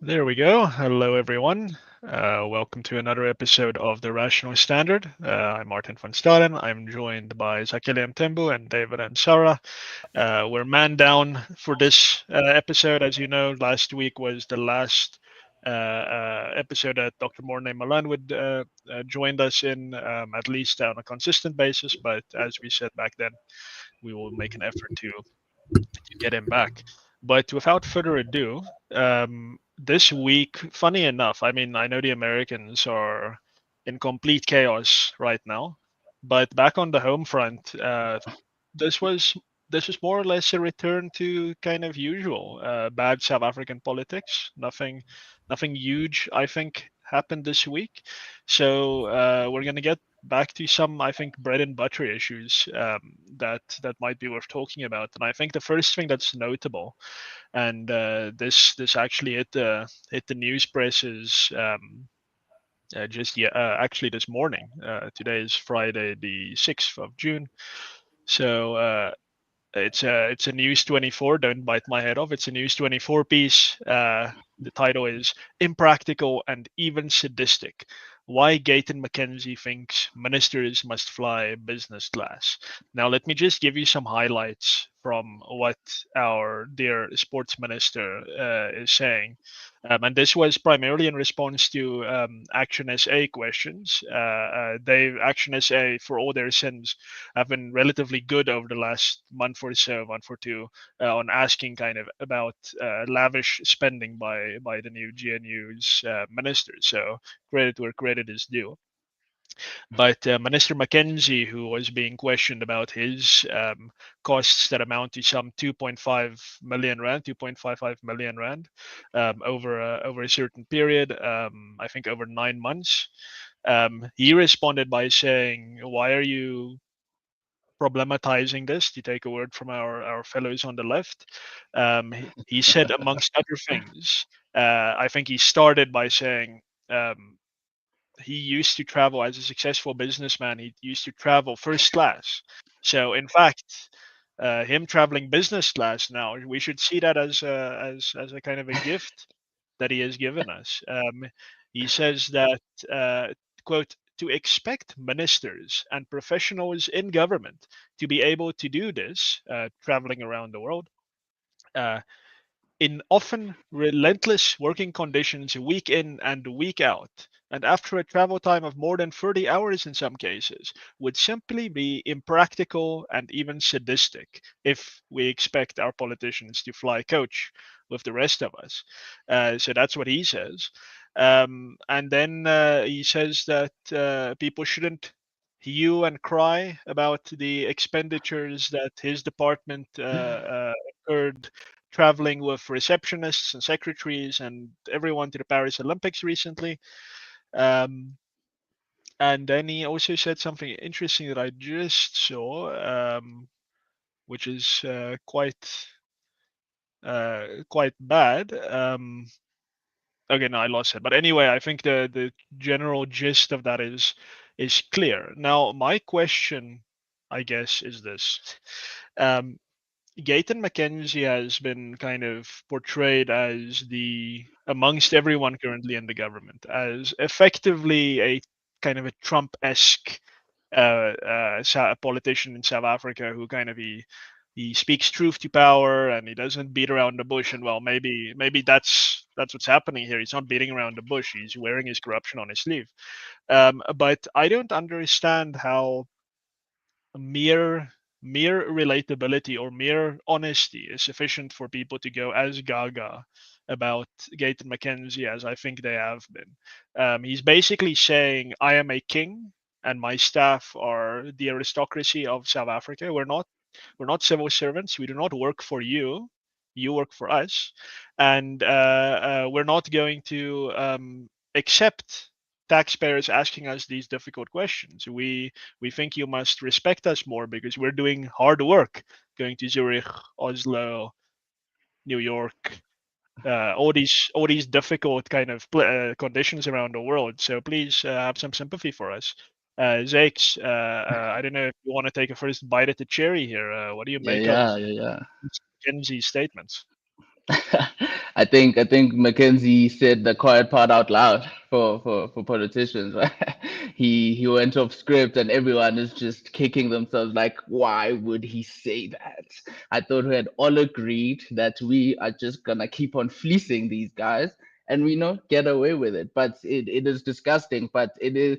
There we go. Hello, everyone. Welcome to another episode of the Rational Standard. I'm Martin van Staden. I'm joined by Zakhele Mthembu and David Ansara. We're man down for this episode. As you know, last week was the last episode that Dr. Mornay Malan would joined us in, at least on a consistent basis. But as we said back then, we will make an effort to get him back. But without further ado, this week, funny enough, I mean, I know the Americans are in complete chaos right now, but back on the home front, this was this was more or less a return to kind of usual bad South African politics. Nothing huge, I think, happened this week. So we're gonna get back to some, I think, bread and butter issues that might be worth talking about. And I think the first thing that's notable, and this actually hit the news presses actually this morning. Today is Friday, the 6th of June. So it's a News 24. Don't bite my head off. It's a News 24 piece. The title is "Impractical and Even Sadistic: Why Gayton McKenzie Thinks Ministers Must Fly Business Class." Now, let me just give you some highlights from what our dear sports minister is saying. And this was primarily in response to Action SA questions. Action SA, for all their sins, have been relatively good over the last month or two, on asking kind of about lavish spending by the new GNU's ministers. So credit where credit is due. But Minister McKenzie, who was being questioned about his costs that amount to some 2.5 million rand, 2.55 million rand, over a certain period, I think over 9 months, he responded by saying, "Why are you problematizing this?" To take a word from our fellows on the left. He said, amongst other things, I think he started by saying, he used to travel as a successful businessman. He used to travel first class. So, in fact, him traveling business class now, we should see that as a kind of a gift that he has given us. He says that, quote, "To expect ministers and professionals in government to be able to do this, traveling around the world, uh, in often relentless working conditions week in and week out, and after a travel time of more than 30 hours in some cases, would simply be impractical and even sadistic if we expect our politicians to fly coach with the rest of us." So that's what he says. And then he says that people shouldn't hue and cry about the expenditures that his department incurred traveling with receptionists and secretaries and everyone to the Paris Olympics recently. Um, and then he also said something interesting that I just saw, which is quite bad. Okay, no, I lost it. But anyway, I think the general gist of that is clear. Now, my question, I guess, is this. Um, Gayton McKenzie has been kind of portrayed as amongst everyone currently in the government, as effectively a kind of a Trump-esque politician in South Africa who kind of he speaks truth to power and he doesn't beat around the bush. And well, maybe that's what's happening here. He's not beating around the bush. He's wearing his corruption on his sleeve. But I don't understand how mere mere relatability or mere honesty is sufficient for people to go as gaga about Gayton McKenzie as I think they have been. He's basically saying, "I am a king, and my staff are the aristocracy of South Africa. We're not civil servants. We do not work for you. You work for us, and we're not going to accept taxpayers asking us these difficult questions. We think you must respect us more because we're doing hard work, going to Zurich, Oslo, New York, all these difficult kind of conditions around the world. So please have some sympathy for us." Zakes, I don't know if you want to take a first bite at the cherry here. What do you Yeah, make of yeah, yeah, yeah. Kenzie's statements? I think McKenzie said the quiet part out loud for politicians. Right? He went off script and everyone is just kicking themselves like, why would he say that? I thought we had all agreed that we are just gonna keep on fleecing these guys and we know get away with it. But it is disgusting, but it is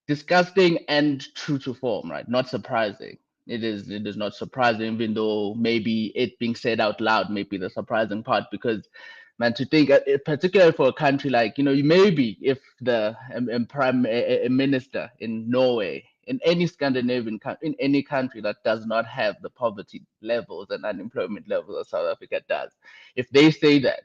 disgusting and true to form, right? Not surprising. It is not surprising, even though maybe it being said out loud may be the surprising part, because man, to think, particularly for a country like, maybe if the prime minister in Norway, in any Scandinavian country, in any country that does not have the poverty levels and unemployment levels that South Africa does, if they say that,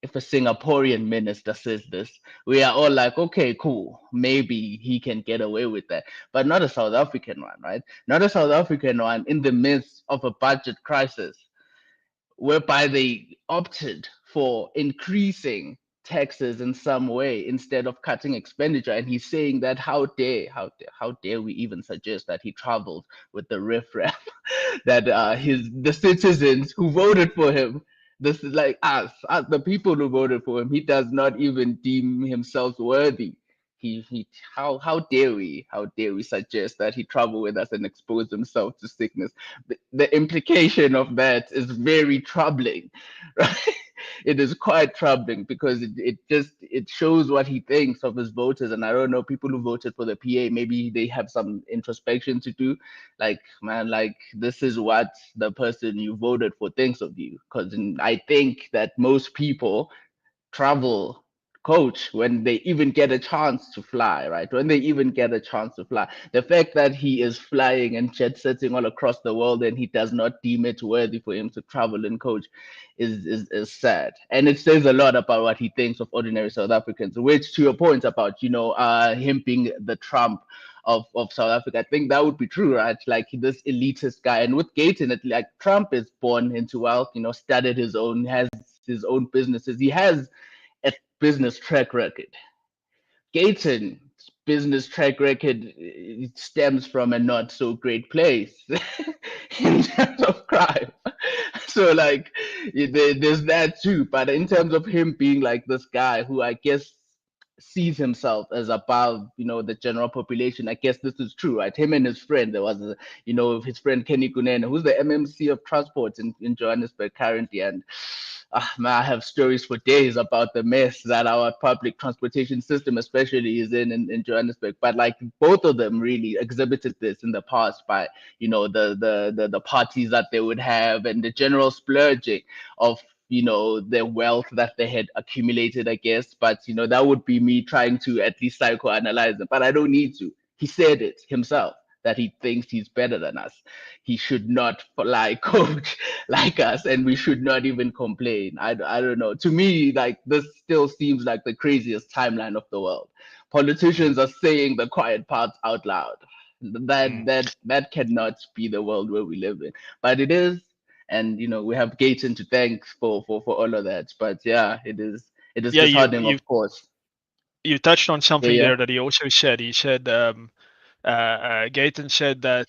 if a Singaporean minister says this, we are all like, okay, cool, maybe he can get away with that, but not a South African one, right? Not a South African one in the midst of a budget crisis, whereby they opted for increasing taxes in some way instead of cutting expenditure. And he's saying that how dare we even suggest that he traveled with the riffraff, that the citizens who voted for him, this is like us, the people who voted for him, he does not even deem himself worthy. He how dare we suggest that he travel with us and expose himself to sickness. The implication of that is very troubling, right? It is quite troubling because it shows what he thinks of his voters. And I don't know, people who voted for the PA, maybe they have some introspection to do. Like, man, like, this is what the person you voted for thinks of you. Because I think that most people travel coach when they even get a chance to fly, right? When they even get a chance to fly. The fact that he is flying and jet setting all across the world and he does not deem it worthy for him to travel and coach is sad. And it says a lot about what he thinks of ordinary South Africans, which to your point about, him being the Trump of South Africa. I think that would be true, right? Like this elitist guy. And with Gayton, like Trump is born into wealth, started his own, has his own businesses. He has a business track record. Gayton's business track record stems from a not so great place in terms of crime. So like there's that too. But in terms of him being like this guy who I guess sees himself as above, the general population. I guess this is true, right? Him and his friend, there was, his friend Kenny Kunene, who's the MMC of transport in Johannesburg currently. And man, I have stories for days about the mess that our public transportation system, especially, is in Johannesburg. But like both of them really exhibited this in the past by, the parties that they would have and the general splurging of the wealth that they had accumulated, I guess. But that would be me trying to at least psychoanalyze them. But I don't need to. He said it himself that he thinks he's better than us. He should not fly coach like us, and we should not even complain. I don't know. To me, like this still seems like the craziest timeline of the world. Politicians are saying the quiet parts out loud. That cannot be the world where we live in. But it is, and we have Gayton to thank for all of that. But yeah, it is Yeah, disheartening, of course. you touched on Yeah, something yeah. there that he also said. He said Gayton said that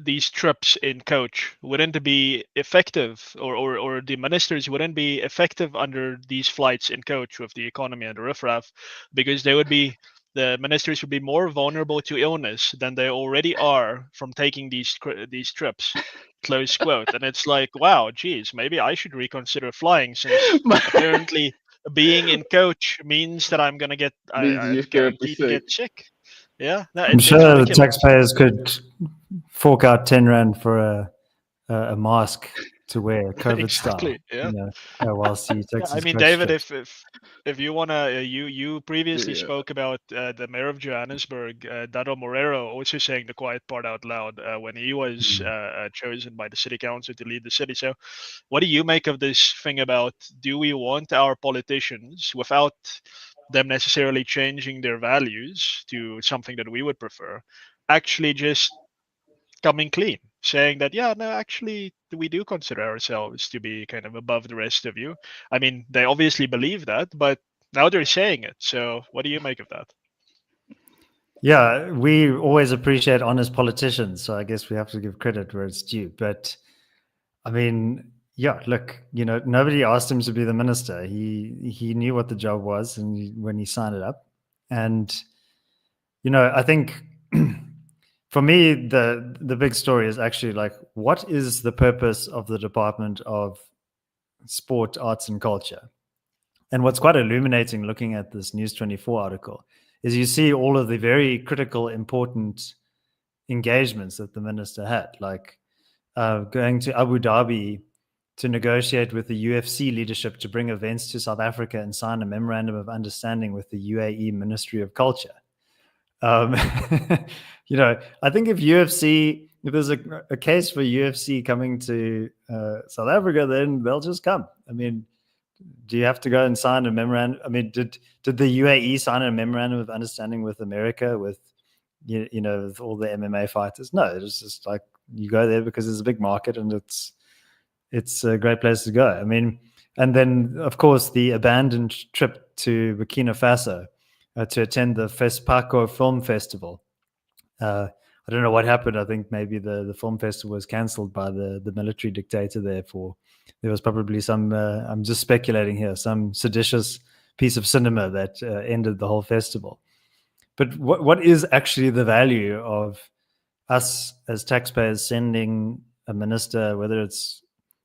these trips in coach wouldn't be effective, or the ministers wouldn't be effective under these flights in coach with the economy and the riffraff, because the ministers would be more vulnerable to illness than they already are from taking these trips. Close quote. And it's like, wow, geez, maybe I should reconsider flying, since apparently being in coach means that Means I'm you're gonna be guaranteed to get sick. sick. Yeah, no, I'm it's sure the ridiculous. taxpayers could fork out 10 rand for a mask to wear, COVID style, Exactly. Yeah. whilst he Yeah. takes I his mean, coach David, trips. if you wanna, you previously Yeah. spoke about the mayor of Johannesburg, Dado Morero, also saying the quiet part out loud when he was chosen by the city council to lead the city. So, what do you make of this thing about, do we want our politicians, without them necessarily changing their values to something that we would prefer, actually just coming clean, saying that, yeah, no, actually, we do consider ourselves to be kind of above the rest of you. I mean, they obviously believe that, but now they're saying it. So, what do you make of that? Yeah, we always appreciate honest politicians, so I guess we have to give credit where it's due. But I mean, Yeah, look, nobody asked him to be the minister. He knew what the job was, and when he signed it up, and I think for me the big story is actually like, what is the purpose of the Department of Sport, Arts, and Culture? And what's quite illuminating looking at this News 24 article is you see all of the very critical, important engagements that the minister had, like going to Abu Dhabi to negotiate with the UFC leadership to bring events to South Africa and sign a memorandum of understanding with the UAE Ministry of Culture. I think if there's a case for UFC coming to South Africa, then they'll just come. I mean, do you have to go and sign a memorandum? I mean, did the UAE sign a memorandum of understanding with America, with with all the MMA fighters? No, it's just like you go there because it's a big market and it's a great place to go. I mean, and then of course the abandoned trip to Burkina Faso to attend the FESPACO Film Festival. I don't know what happened. I think maybe the film festival was cancelled by the military dictator there. There was probably some, I'm just speculating here, some seditious piece of cinema that ended the whole festival. But what is actually the value of us as taxpayers sending a minister, whether it's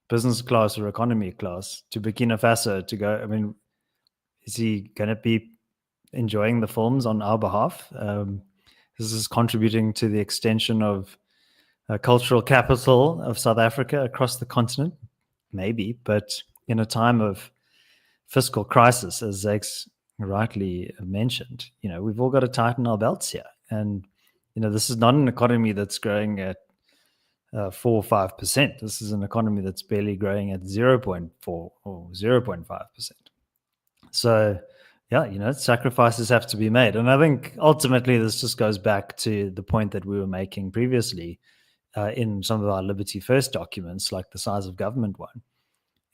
business class or economy class, to Burkina Faso to go? I mean, is he going to be enjoying the films on our behalf? This is contributing to the extension of cultural capital of South Africa across the continent, maybe, but in a time of fiscal crisis, as Zakes rightly mentioned, we've all got to tighten our belts here. And, this is not an economy that's growing at 4 or 5%. This is an economy that's barely growing at 0.4 or 0.5%. So, yeah, sacrifices have to be made. And I think ultimately this just goes back to the point that we were making previously in some of our Liberty First documents, like the size of government one,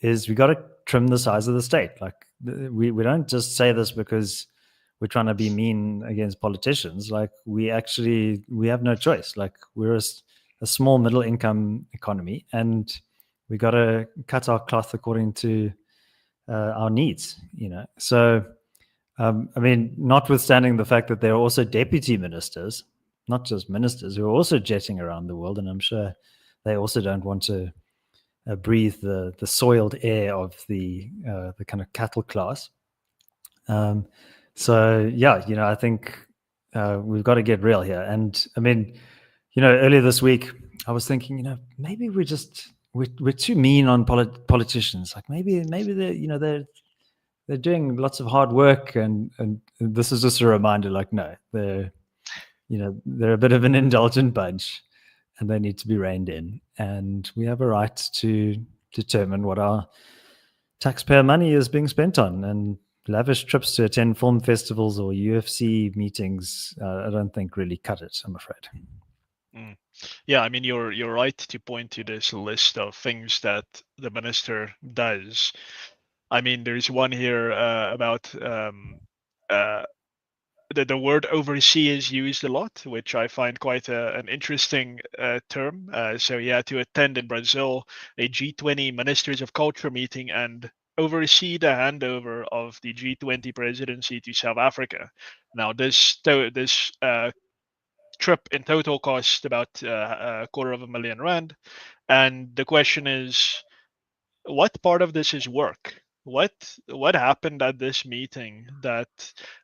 is we got to trim the size of the state. Like we don't just say this because we're trying to be mean against politicians. Like we have no choice. Like we're a small middle income economy, and we got to cut our cloth according to our needs, So, I mean, notwithstanding the fact that there are also deputy ministers, not just ministers, who are also jetting around the world, and I'm sure they also don't want to breathe the soiled air of the kind of cattle class. So yeah, I think we've got to get real here. And I mean, earlier this week I was thinking, maybe we're too mean on politicians. Like maybe they're doing lots of hard work, and this is just a reminder. Like no, they're a bit of an indulgent bunch, and they need to be reined in. And we have a right to determine what our taxpayer money is being spent on. And lavish trips to attend film festivals or UFC meetings, I don't think really cut it, I'm afraid. Yeah, I mean, you're right to point to this list of things that the minister does. I mean, there's one here about the word oversee is used a lot, which I find quite an interesting term. So yeah, to attend in Brazil a G20 Ministers of Culture meeting and oversee the handover of the G20 presidency to South Africa. Now, this trip in total cost about R250,000, and the question is, what part of this is work? What happened at this meeting that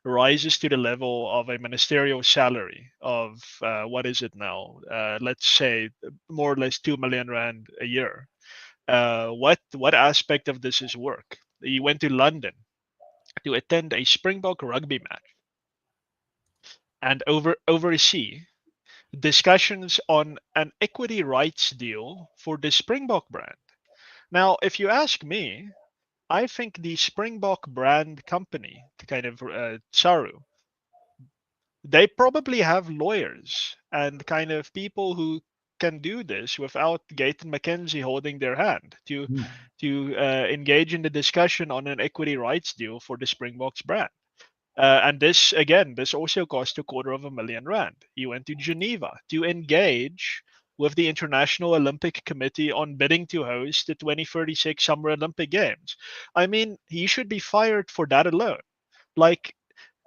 rises to the level of a ministerial salary of what is it now? Let's say more or less 2 million rand a year. What aspect of this is work? You went to London to attend a Springbok rugby match and oversee discussions on an equity rights deal for the Springbok brand. Now, if you ask me, I think the Springbok brand company, kind of Saru, they probably have lawyers and kind of people who can do this without Gayton McKenzie holding their hand to engage in the discussion on an equity rights deal for the Springbok's brand. And this also cost R250,000. He went to Geneva to engage with the International Olympic Committee on bidding to host the 2036 Summer Olympic Games. I mean, he should be fired for that alone. Like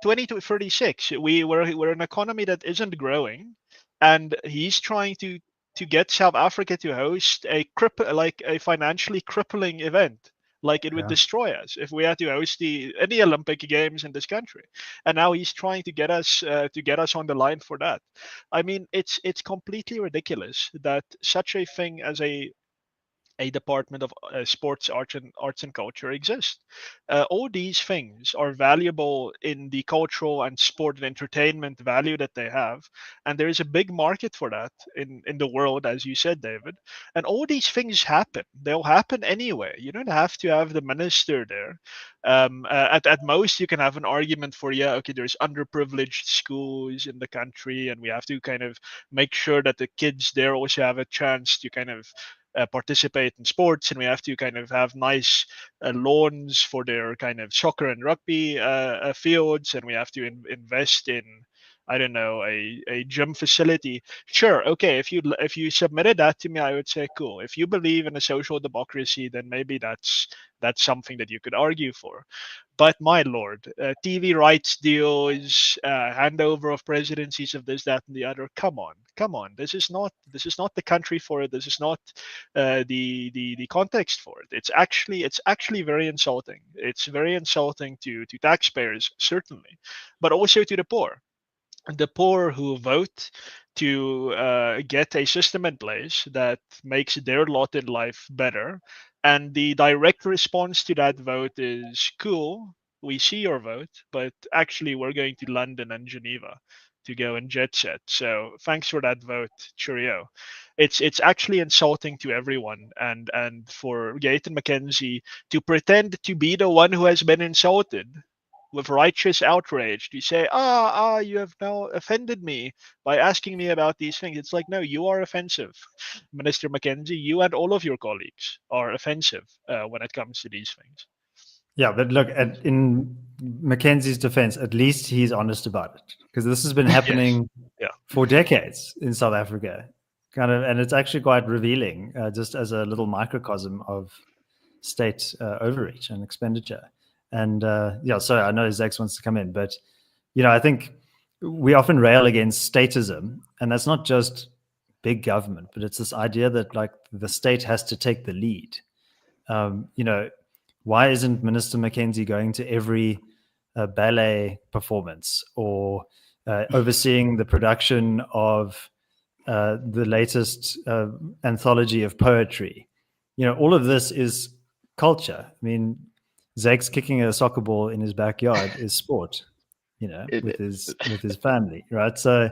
2036, we're an economy that isn't growing, and he's trying to get South Africa to host like a financially crippling event. Like it would Yeah. destroy us if we had to host any Olympic games in this country. And now he's trying to get us on the line for that. I mean, it's completely ridiculous that such a thing as a department of sports, arts and culture exists. All these things are valuable in the cultural and sport and entertainment value that they have, and there is a big market for that in the world, as you said, David. And all these things happen; they'll happen anyway. You don't have to have the minister there. At most, you can have an argument for, yeah, okay, there's underprivileged schools in the country, and we have to kind of make sure that the kids there also have a chance to kind of participate in sports, and we have to kind of have nice lawns for their kind of soccer and rugby fields, and we have to invest in, I don't know, a gym facility. Sure, okay, if you submitted that to me, I would say cool. If you believe in a social democracy, then maybe that's something that you could argue for. But my lord, TV rights deals, handover of presidencies of this, that, and the other. Come on, come on. This is not the country for it. This is not the context for it. It's actually very insulting. It's very insulting to taxpayers, certainly, but also to the poor who vote to get a system in place that makes their lot in life better. And the direct response to that vote is cool. We see your vote, but actually, we're going to London and Geneva to go and jet set. So thanks for that vote. Cheerio. It's actually insulting to everyone, and for Gayton McKenzie to pretend to be the one who has been insulted with righteous outrage to say, you have now offended me by asking me about these things. It's like, no, you are offensive, Minister McKenzie. You and all of your colleagues are offensive when it comes to these things. Yeah, but look, in Mackenzie's defense, at least he's honest about it, because this has been happening for decades in South Africa, and it's actually quite revealing, just as a little microcosm of state overreach and expenditure. And sorry, I know Zex wants to come in, but I think we often rail against statism, and that's not just big government, but it's this idea that like the state has to take the lead. Why isn't Minister McKenzie going to every ballet performance or overseeing the production of the latest anthology of poetry? All of this is culture. I mean, Zak's kicking a soccer ball in his backyard is sport, with his family, right? So,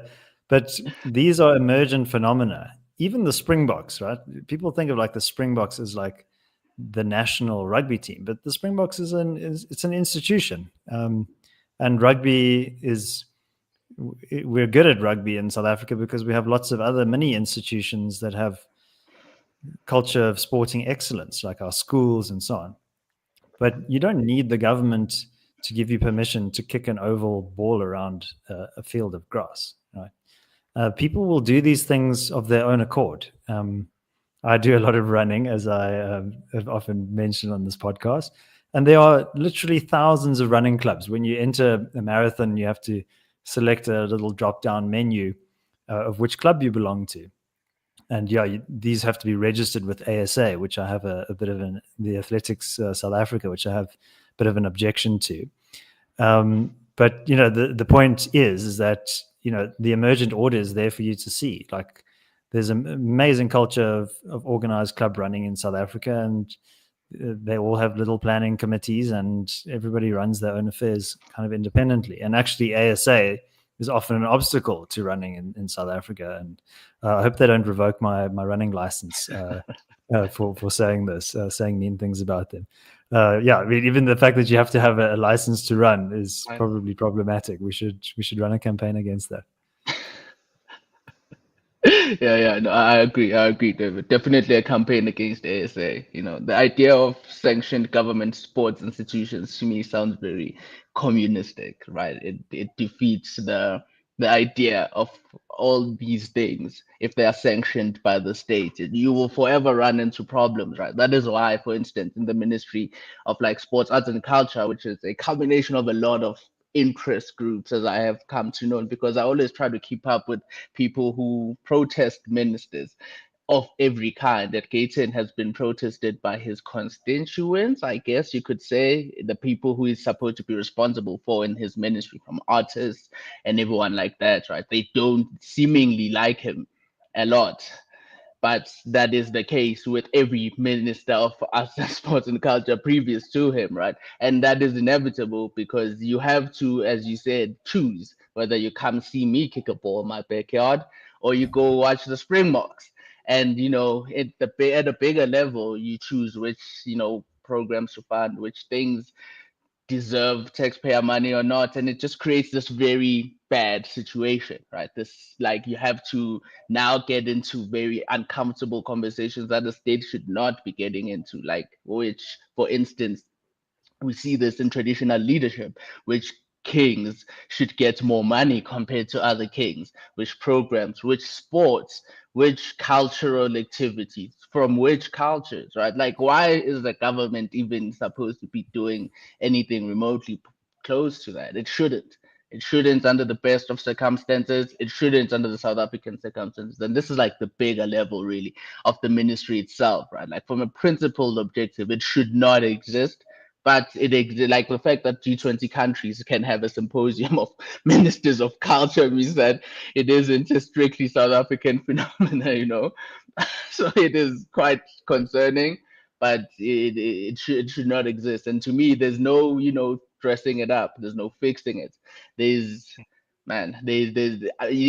but these are emergent phenomena. Even the Springboks, right? People think of like the Springboks as like the national rugby team, but the Springboks it's an institution, and rugby we're good at rugby in South Africa because we have lots of other mini institutions that have culture of sporting excellence, like our schools and so on. But you don't need the government to give you permission to kick an oval ball around a field of grass, right? People will do these things of their own accord. I do a lot of running, as I have often mentioned on this podcast. And there are literally thousands of running clubs. When you enter a marathon, you have to select a little drop-down menu of which club you belong to. And these have to be registered with ASA, which I have a bit of the Athletics South Africa, which I have a bit of an objection to. But the point is that the emergent order is there for you to see. Like, there's an amazing culture of organized club running in South Africa, and they all have little planning committees, and everybody runs their own affairs kind of independently. And actually, ASA is often an obstacle to running in South Africa. And I hope they don't revoke my running license for saying this, saying mean things about them. I mean, even the fact that you have to have a license to run is probably problematic. We should run a campaign against that. No, I agree, David. Definitely a campaign against ASA. The idea of sanctioned government sports institutions to me sounds very communistic, right? It defeats the the idea of all these things, if they are sanctioned by the state, you will forever run into problems, right? That is why, for instance, in the Ministry of like Sports, Arts and Culture, which is a combination of a lot of interest groups, as I have come to know, because I always try to keep up with people who protest ministers of every kind. That Gayton has been protested by his constituents, I guess you could say, the people who he's supposed to be responsible for in his ministry, from artists and everyone like that, right? They don't seemingly like him a lot. But that is the case with every minister of arts and sports and culture previous to him, right? And that is inevitable because you have to, as you said, choose whether you come see me kick a ball in my backyard or you go watch the Springboks. And at a bigger level, you choose which programs to fund, which things deserve taxpayer money or not, and it just creates this very bad situation, right? This, like, you have to now get into very uncomfortable conversations that the state should not be getting into, like, which, for instance, we see this in traditional leadership, which kings should get more money compared to other kings, which programs, which sports, which cultural activities, from which cultures, right? Like, why is the government even supposed to be doing anything remotely close to that? It shouldn't. It shouldn't under the best of circumstances. It shouldn't under the South African circumstances. And this is like the bigger level, really, of the ministry itself, right? Like, from a principled objective, it should not exist. But like the fact that G20 countries can have a symposium of ministers of culture means that it isn't a strictly South African phenomena. So it is quite concerning, but it should not exist. And to me, there's no dressing it up. There's no fixing it. It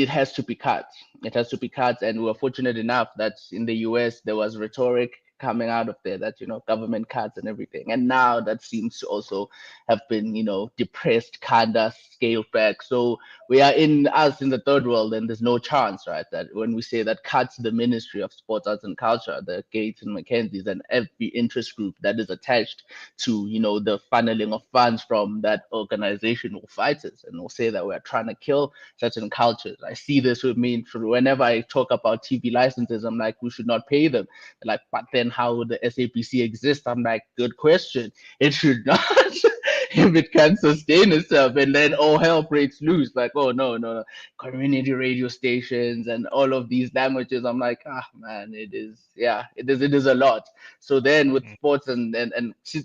has to be cut. It has to be cut. And we're fortunate enough that in the US there was rhetoric coming out of there that government cuts and everything, and now that seems to also have been depressed, kind of scaled back. So we are in the third world, and there's no chance, right, that when we say that cuts the Ministry of Sports, Arts and Culture, the Gayton McKenzies and every interest group that is attached to the funneling of funds from that organization will fight us and will say that we're trying to kill certain cultures. I see this with me whenever I talk about TV licenses. I'm like, we should not pay them. Like, but then how would the SABC exist? I'm like, good question. It should not. If it can sustain itself, and then all hell breaks loose, like, oh no, community radio stations and all of these languages. I'm like, man, it is a lot. So then with sports and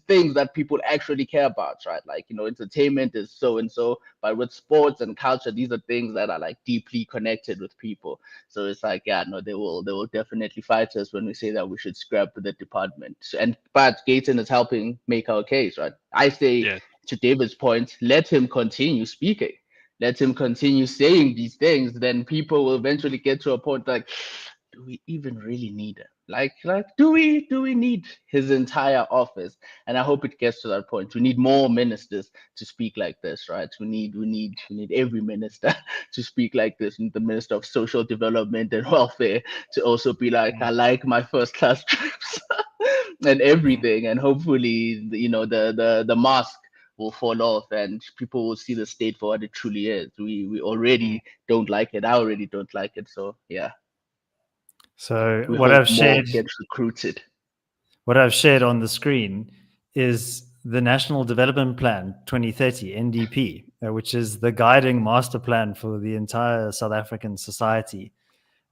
things that people actually care about, right? Like, entertainment is so and so, but with sports and culture, these are things that are like deeply connected with people. So it's like, they will definitely fight us when we say that we should scrap the department. But Gayton is helping make our case, right? I say, to David's point, let him continue speaking. Let him continue saying these things. Then people will eventually get to a point like, do we even really need it? Like, do we need his entire office? And I hope it gets to that point. We need more ministers to speak like this, right? We need every minister to speak like this. And the Minister of Social Development and Welfare to also be like, I like my first class trips and everything. And hopefully, the mask will fall off and people will see the state for what it truly is. We already don't like it. I already don't like it. So yeah. So what I've shared gets recruited. What I've shared on the screen is the National Development Plan 2030 (NDP), which is the guiding master plan for the entire South African society.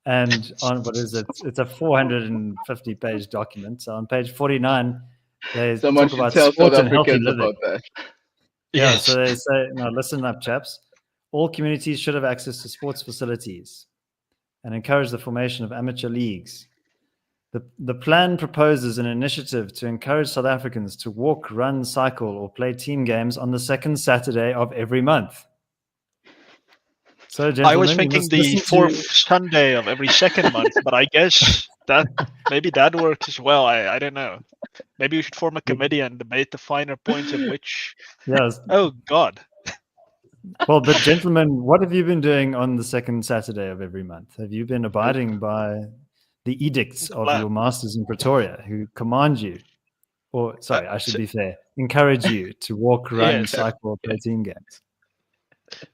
And on what is it? It's a 450-page document. So on page 49, they talk about sport and healthy living. About that. Yeah, yes. So they say, now listen up, chaps. All communities should have access to sports facilities and encourage the formation of amateur leagues. The plan proposes an initiative to encourage South Africans to walk, run, cycle, or play team games on the second Saturday of every month. So, gentlemen, I was thinking the fourth Sunday of every second month, but I guess that maybe that works as well. I don't know. Maybe we should form a committee and debate the finer points of which. Yes. Oh God. Well, but gentlemen, what have you been doing on the second Saturday of every month? Have you been abiding by the edicts of your masters in Pretoria, who command you, or sorry, I should be fair, encourage you to walk, run, cycle, or play team games?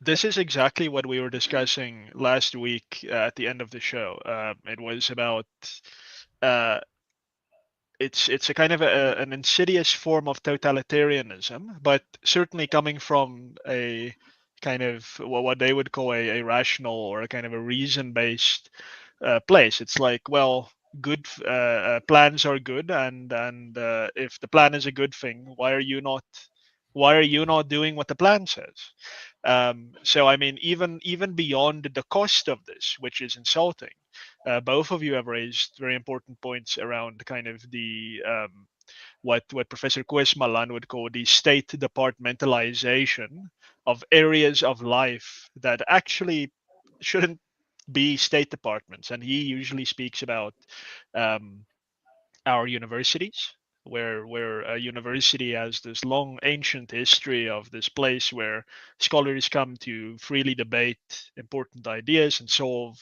This is exactly what we were discussing last week at the end of the show. It was about uh, it's a kind of an insidious form of totalitarianism, but certainly coming from a kind of what they would call a rational or a kind of a reason-based place. It's like, well, good plans are good, and if the plan is a good thing, why are you not doing what the plan says? So I mean, even beyond the cost of this, which is insulting, both of you have raised very important points around kind of the what Professor Koesmalan would call the state departmentalization of areas of life that actually shouldn't be state departments. And he usually speaks about um, our universities, where a university has this long ancient history of this place where scholars come to freely debate important ideas and solve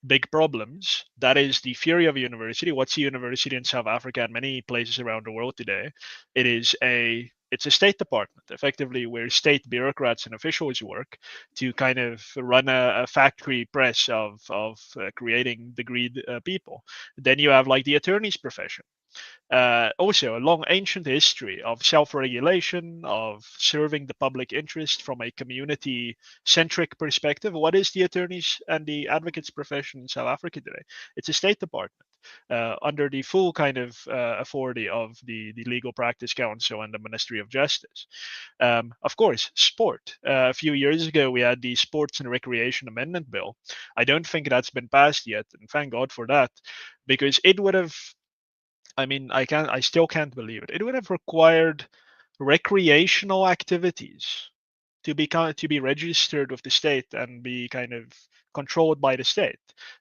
big problems. That is the theory of a university. What's a university in South Africa and many places around the world today? It's a state department, effectively, where state bureaucrats and officials work to kind of run a factory press of creating degreed people. Then you have like the attorney's profession, also a long ancient history of self-regulation, of serving the public interest from a community-centric perspective. What is the attorneys and the advocates profession in South Africa today? It's a state department under the full kind of authority of the Legal Practice Council and the Ministry of Justice. Of course, sport. A few years ago, we had the Sports and Recreation Amendment Bill. I don't think that's been passed yet, and thank God for that, because it would have, I mean, I still can't believe it. It would have required recreational activities to be registered with the state and be kind of controlled by the state,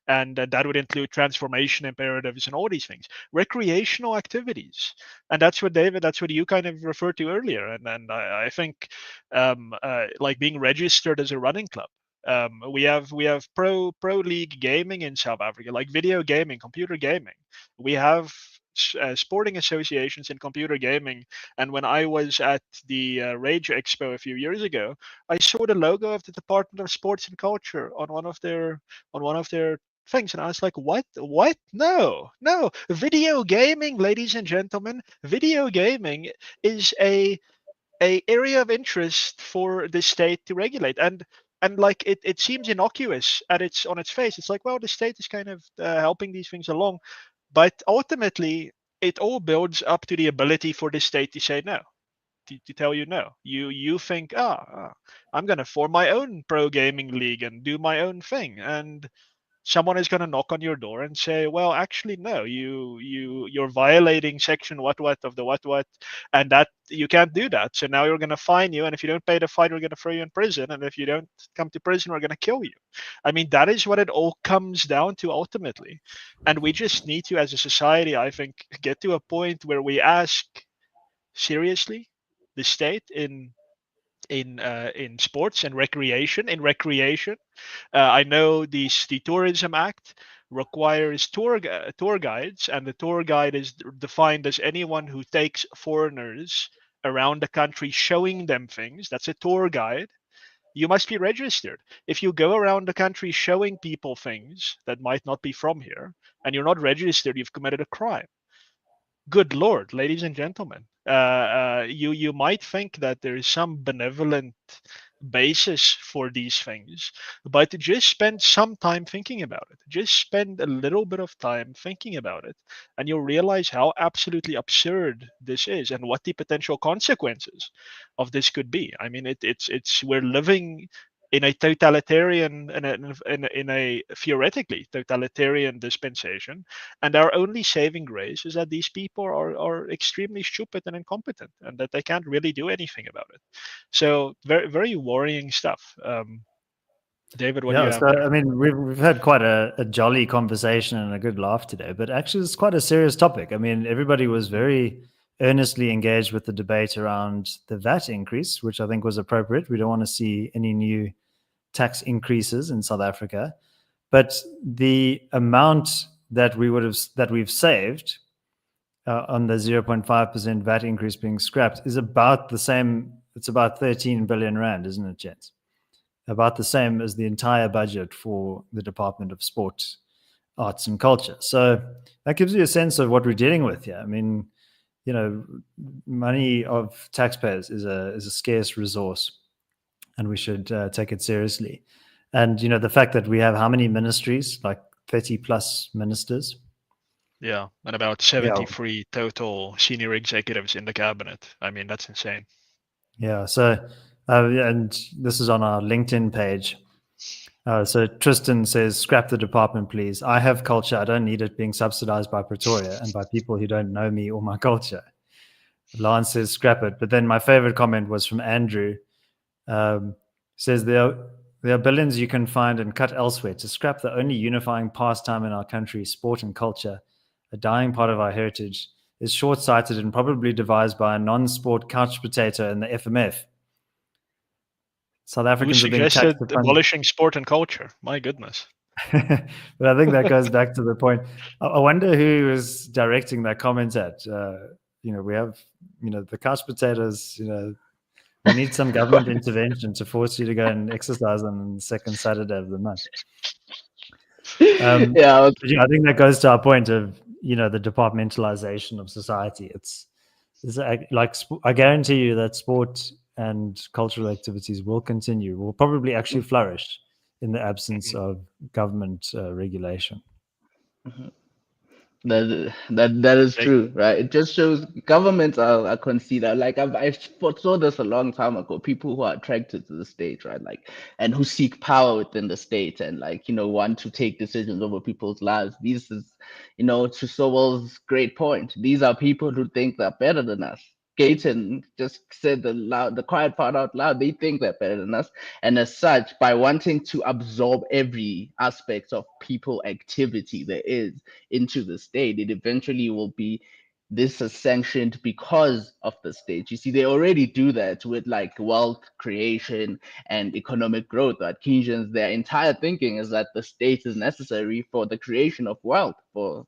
and that would include transformation imperatives and all these things. Recreational activities, and that's what David, that's what you kind of referred to earlier, and I think like being registered as a running club. We have pro league gaming in South Africa, like video gaming, computer gaming. We have sporting associations in computer gaming. And when I was at the Rage Expo a few years ago, I saw the logo of the Department of Sports and Culture on one of their things, and I was like, what? No, no. Video gaming, ladies and gentlemen, video gaming is a area of interest for the state to regulate. And like it seems innocuous at its on its face. It's like, well, the state is kind of helping these things along, but ultimately it all builds up to the ability for the state to say no, to tell you no. You think, I'm going to form my own pro gaming league and do my own thing, and someone is going to knock on your door and say, well, actually, no, you're violating section what of the what, and that you can't do that. So now you're going to fine you, and if you don't pay the fine, we're going to throw you in prison, and if you don't come to prison, we're going to kill you. I mean, that is what it all comes down to ultimately. And we just need to, as a society, I think, get to a point where we ask seriously the state in sports and recreation. I know the Tourism Act requires tour guides, and the tour guide is defined as anyone who takes foreigners around the country showing them things. That's a tour guide. You must be registered. If you go around the country showing people things that might not be from here and you're not registered, you've committed a crime. Good Lord, ladies and gentlemen, you might think that there is some benevolent basis for these things, but just spend some time thinking about it. Just spend a little bit of time thinking about it, and you'll realize how absolutely absurd this is and what the potential consequences of this could be. I mean, it's we're living in a totalitarian, in a theoretically totalitarian dispensation, and our only saving grace is that these people are extremely stupid and incompetent, and that they can't really do anything about it. So very, very worrying stuff. David, what do you have So there? I mean, we've had quite a jolly conversation and a good laugh today, but actually, it's quite a serious topic. I mean, everybody was very earnestly engaged with the debate around the VAT increase, which I think was appropriate. We don't want to see any new tax increases in South Africa, but the amount that we've saved on the 0.5% VAT increase being scrapped is about the same. It's about 13 billion rand, isn't it, gents? about the same as the entire budget for the Department of Sport, Arts and Culture. So that gives you a sense of what we're dealing with here. I mean, money of taxpayers is a scarce resource, and we should take it seriously. And the fact that we have how many ministries, like 30 plus ministers. Yeah, and about 73 total senior executives in the cabinet. I mean, that's insane. Yeah, so and this is on our LinkedIn page. So Tristan says, scrap the department, please. I have culture. I don't need it being subsidized by Pretoria and by people who don't know me or my culture. Lance says, scrap it. But then my favorite comment was from Andrew. Says, there are billions you can find and cut elsewhere to scrap the only unifying pastime in our country, sport and culture, a dying part of our heritage, is short-sighted and probably devised by a non-sport couch potato in the FMF. South Africans Who are being taxed suggested to fund... abolishing sport and culture? My goodness. But I think that goes back to the point. I wonder who is directing that comment at. We have, the couch potatoes, we need some government intervention to force you to go and exercise on the second Saturday of the month. I think that goes to our point of, the departmentalization of society. It's like, I guarantee you that sport and cultural activities will continue, will probably actually flourish in the absence of government regulation. Mm-hmm. That is true, right? It just shows governments are considered, like I saw this a long time ago, people who are attracted to the state, right? Like, and who seek power within the state and want to take decisions over people's lives. This is, to Sowell's great point. These are people who think they're better than us. Gayton just said the quiet part out loud. They think they're better than us. And as such, by wanting to absorb every aspect of people activity there is into the state, it eventually will be this is sanctioned because of the state. You see, they already do that with wealth creation and economic growth. At Keynesians, their entire thinking is that the state is necessary for the creation of wealth, for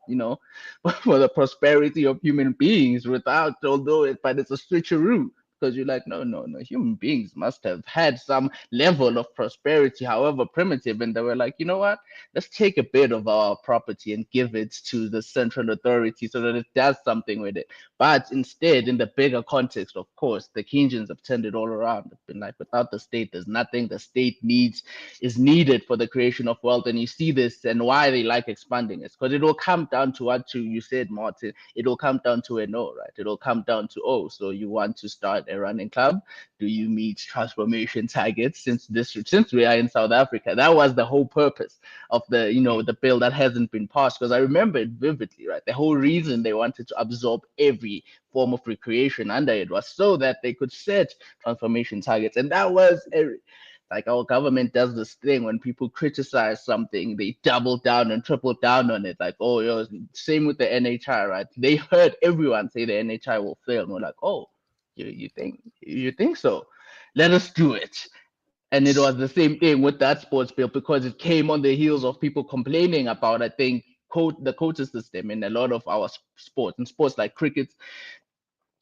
for the prosperity of human beings. But it's a switcheroo. Because you're like, no, human beings must have had some level of prosperity, however primitive. And they were like, you know what? Let's take a bit of our property and give it to the central authority so that it does something with it. But instead, in the bigger context, of course, the Keynesians have turned it all around. They've been like, without the state, there's nothing the state is needed for the creation of wealth. And you see this and why they like expanding it. Because it will come down to what you said, Martin. It will come down to a no, right? It will come down to, so you want to start a running club? Do you meet transformation targets? Since we are in South Africa, that was the whole purpose of the the bill that hasn't been passed. Because I remember it vividly, right? The whole reason they wanted to absorb every form of recreation under it was so that they could set transformation targets. And that was like our government does this thing when people criticize something, they double down and triple down on it. Like, same with the NHI, right? They heard everyone say the NHI will fail. And we're like, you think so? Let us do it. And it was the same thing with that sports bill because it came on the heels of people complaining about, I think, the quota system in a lot of our sports, and sports like cricket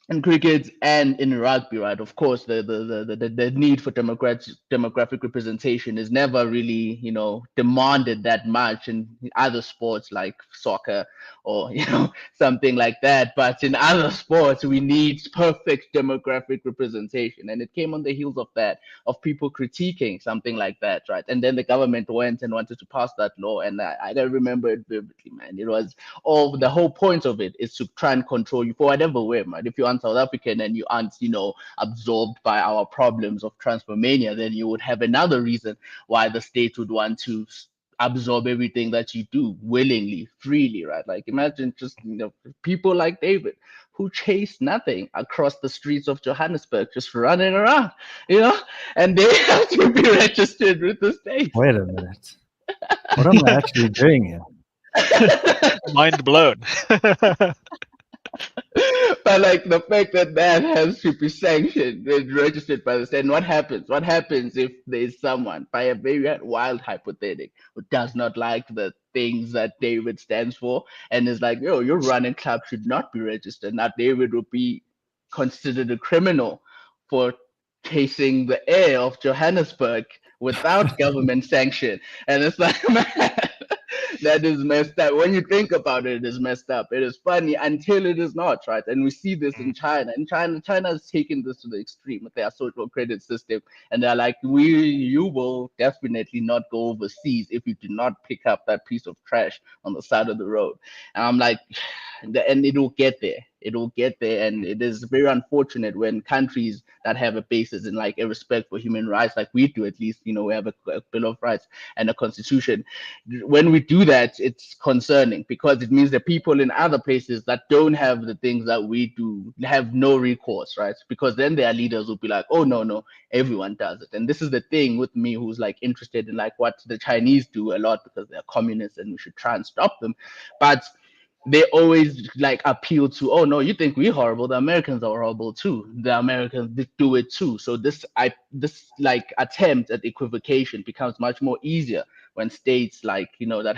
and in rugby, right? Of course, the need for demographic representation is never really, demanded that much in other sports like soccer or, something like that. But in other sports, we need perfect demographic representation. And it came on the heels of that, of people critiquing something like that, right? And then the government went and wanted to pass that law. And I don't remember it vividly, man. It was the whole point of it is to try and control you for whatever way, right? If you aren't South African and you aren't, absorbed by our problems of transformation, then you would have another reason why the state would want to absorb everything that you do willingly, freely, right? Like imagine just, people like David who chase nothing across the streets of Johannesburg, just running around, and they have to be registered with the state. Wait a minute. What am I actually doing here? Mind blown. But the fact that has to be sanctioned and registered by the state. And what happens? What happens if there's someone, by a very wild hypothetical, who does not like the things that David stands for and is like, your running club should not be registered. Now David would be considered a criminal for chasing the air of Johannesburg without government sanction. And it's like, man, that is messed up. When you think about it, it is messed up. It is funny until it is not, right? And we see this in China. And China has taken this to the extreme with their social credit system. And they're like, you will definitely not go overseas if you do not pick up that piece of trash on the side of the road. And I'm like, and it will get there. It will get there. And it is very unfortunate when countries that have a basis in like a respect for human rights, like we do, at least, you know, we have a Bill of Rights and a constitution. When we do that, it's concerning because it means the people in other places that don't have the things that we do have no recourse, right? Because then their leaders will be like, oh, no, everyone does it. And this is the thing with me, who's like interested in like what the Chinese do a lot because they're communists and we should try and stop them. But they always like appeal to, oh no, you think we're horrible, the Americans are horrible too, the Americans do it too. So this like attempt at equivocation becomes much more easier when states like, you know, that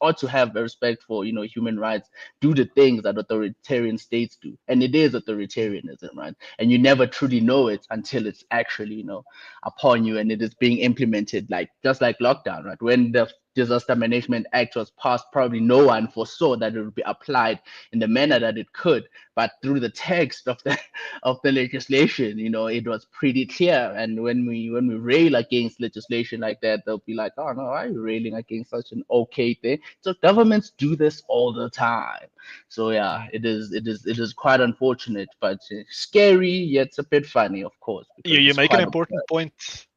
ought to have a respect for, you know, human rights do the things that authoritarian states do. And it is authoritarianism, right? And you never truly know it until it's actually, you know, upon you and it is being implemented, like just like lockdown, right? When the Disaster Management Act was passed, probably no one foresaw that it would be applied in the manner that it could. But through the text of the legislation, you know, it was pretty clear. And when we rail against legislation like that, they'll be like, "Oh no, why are you railing against such an okay thing?" So governments do this all the time. So yeah, it is quite unfortunate, but scary yet a bit funny, of course. You make an important point.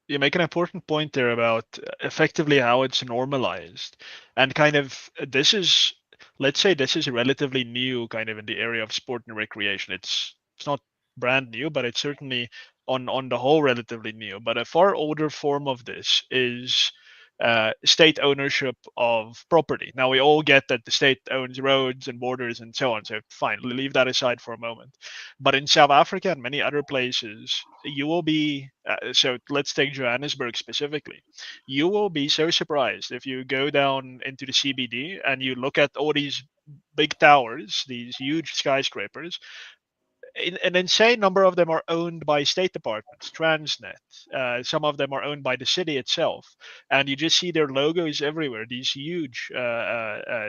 You make an important point there about effectively how it's normalized, and kind of this is, let's say, this is relatively new, kind of in the area of sport and recreation. It's not brand new, but it's certainly on the whole relatively new. But a far older form of this is state ownership of property. Now we all get that the state owns roads and borders and so on. So fine, leave that aside for a moment. But in South Africa and many other places, you will be. So let's take Johannesburg specifically. You will be so surprised if you go down into the CBD and you look at all these big towers, these huge skyscrapers. An insane number of them are owned by state departments, Transnet. Some of them are owned by the city itself, and you just see their logos everywhere. These huge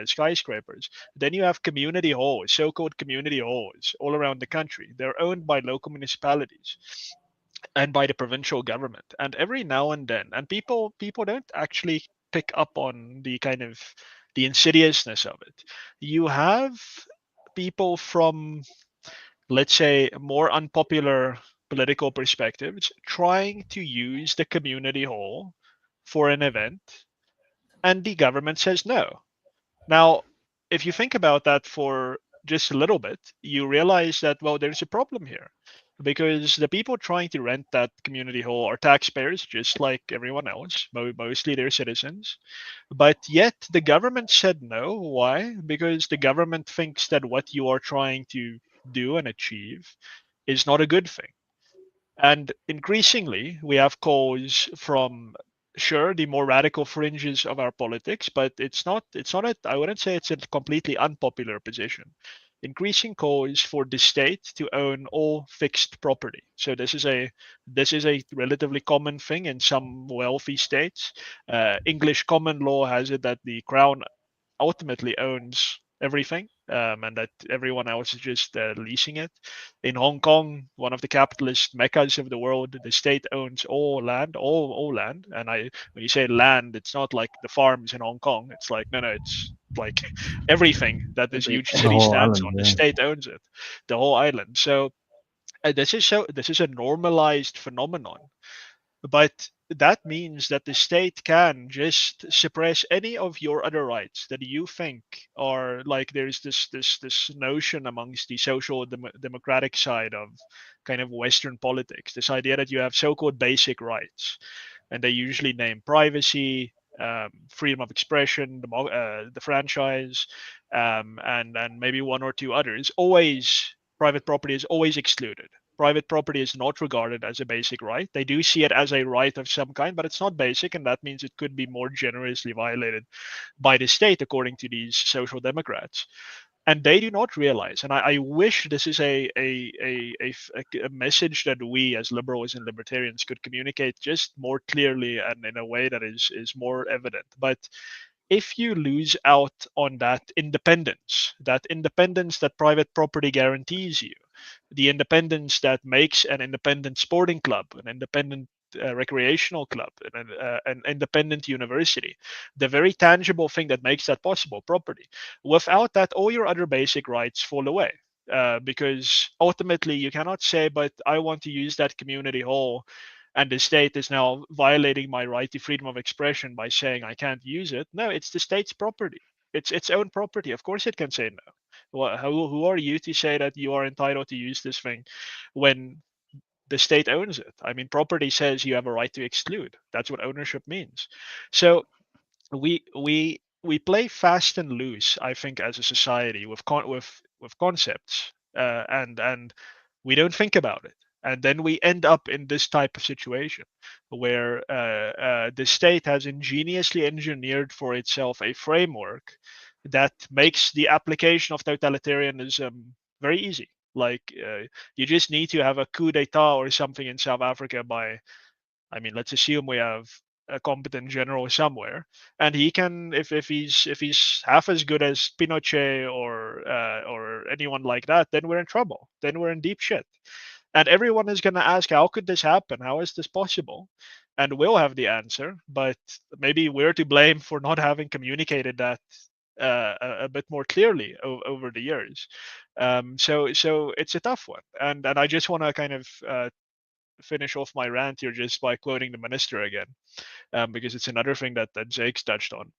skyscrapers. Then you have community halls, so-called community halls, all around the country. They're owned by local municipalities and by the provincial government. And every now and then, and people don't actually pick up on the kind of the insidiousness of it. You have people from, let's say, more unpopular political perspectives trying to use the community hall for an event, and the government says no. Now, if you think about that for just a little bit, you realize that, well, there's a problem here, because the people trying to rent that community hall are taxpayers, just like everyone else. Mostly they're citizens. But yet the government said no. Why? Because the government thinks that what you are trying to do and achieve is not a good thing. And increasingly, we have calls from, sure, the more radical fringes of our politics, but it's not I wouldn't say it's a completely unpopular position. Increasing calls for the state to own all fixed property. So this is a relatively common thing in some wealthy states. English common law has it that the crown ultimately owns everything, and that everyone else is just leasing it. In Hong Kong, one of the capitalist meccas of the world, the state owns all land, all land. And when you say land, it's not like the farms in Hong Kong. It's like no, it's like everything that this huge city stands on. The state owns it, the whole island. So this is a normalized phenomenon. But that means that the state can just suppress any of your other rights that you think are like, there's this notion amongst the social democratic side of kind of Western politics, this idea that you have so-called basic rights, and they usually name privacy, freedom of expression, the franchise, and maybe one or two others. Always, private property is always excluded. Private property is not regarded as a basic right. They do see it as a right of some kind, but it's not basic, and that means it could be more generously violated by the state, according to these social democrats. and they do not realize. And I wish this is a message that we as liberals and libertarians could communicate just more clearly and in a way that is more evident. But if you lose out on that independence that private property guarantees you, the independence that makes an independent sporting club, an independent recreational club, an independent university, the very tangible thing that makes that possible, property. Without that, all your other basic rights fall away. Because ultimately, you cannot say, but I want to use that community hall, and the state is now violating my right to freedom of expression by saying I can't use it. No, it's the state's property. It's its own property. Of course, it can say no. Well, who are you to say that you are entitled to use this thing when the state owns it? I mean, property says you have a right to exclude. That's what ownership means. So we play fast and loose, I think, as a society with concepts, and we don't think about it. And then we end up in this type of situation where the state has ingeniously engineered for itself a framework that makes the application of totalitarianism very easy. Like you just need to have a coup d'etat or something in South Africa by, I mean, let's assume we have a competent general somewhere, and he can, if he's half as good as Pinochet or anyone like that, then we're in trouble. Then we're in deep shit. And everyone is going to ask, how could this happen? How is this possible? And we'll have the answer, but maybe we're to blame for not having communicated that a bit more clearly over the years. So it's a tough one, and I just want to kind of finish off my rant here just by quoting the minister again, because it's another thing that Jake's touched on.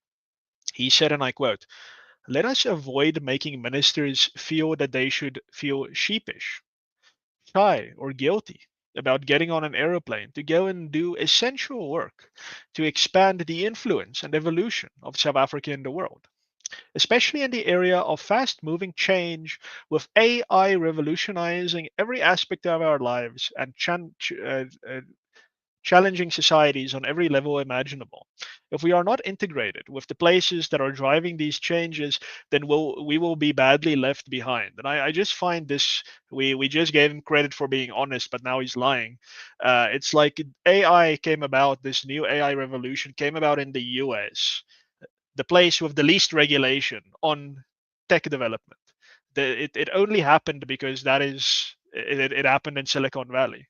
He said, and I quote, "Let us avoid making ministers feel that they should feel sheepish, shy, or guilty about getting on an aeroplane to go and do essential work to expand the influence and evolution of South Africa in the world, especially in the area of fast-moving change, with AI revolutionizing every aspect of our lives and challenging societies on every level imaginable. If we are not integrated with the places that are driving these changes, then we will be badly left behind." And I just find this, we just gave him credit for being honest, but now he's lying. It's like AI came about, this new AI revolution came about in the US, the place with the least regulation on tech development. It only happened because it happened in Silicon Valley,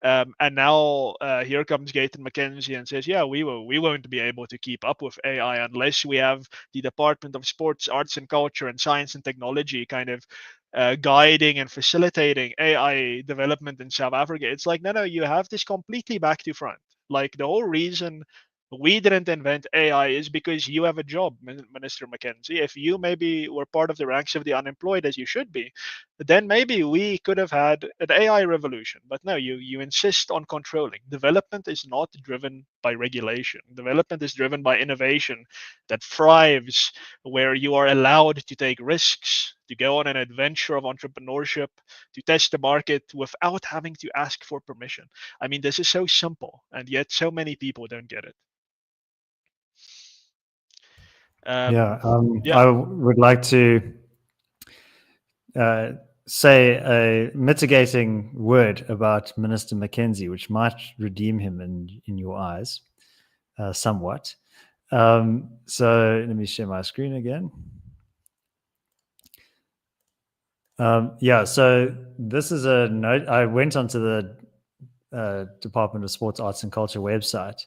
and now here comes Gayton McKenzie and says, "Yeah, we won't be able to keep up with AI unless we have the Department of Sports, Arts and Culture, and Science and Technology kind of guiding and facilitating AI development in South Africa." It's like, no, you have this completely back to front. Like the whole reason we didn't invent AI is because you have a job, Minister McKenzie. If you maybe were part of the ranks of the unemployed, as you should be, then maybe we could have had an AI revolution. But no, you insist on controlling. Development is not driven by regulation. Development is driven by innovation that thrives where you are allowed to take risks, to go on an adventure of entrepreneurship, to test the market without having to ask for permission. I mean, this is so simple, and yet so many people don't get it. Yeah, yeah. I would like to say a mitigating word about Minister McKenzie, which might redeem him in your eyes somewhat. So let me share my screen again. Yeah, so this is a note. I went onto the Department of Sports, Arts and Culture website,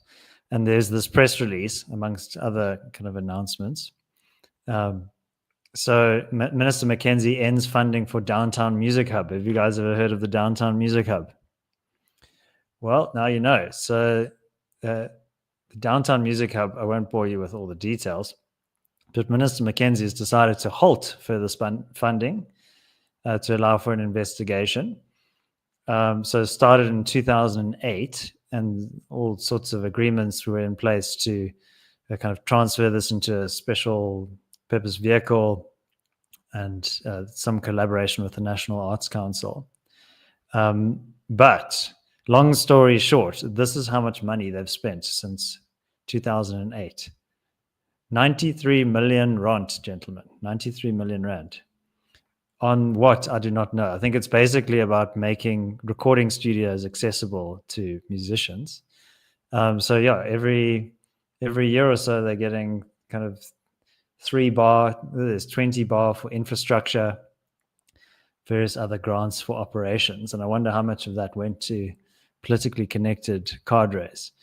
and there's this press release amongst other kind of announcements. So Minister McKenzie ends funding for Downtown Music Hub. Have you guys ever heard of the Downtown Music Hub? Well, now you know. So the Downtown Music Hub, I won't bore you with all the details, but Minister McKenzie has decided to halt further funding to allow for an investigation. So it started in 2008, and all sorts of agreements were in place to kind of transfer this into a special purpose vehicle and some collaboration with the National Arts Council. But long story short, this is how much money they've spent since 2008. 93 million rand, gentlemen, 93 million rand. On what, I do not know. I think it's basically about making recording studios accessible to musicians. So yeah, every year or so they're getting kind of 3 bar. There's 20 bar for infrastructure, various other grants for operations, and I wonder how much of that went to politically connected cadres.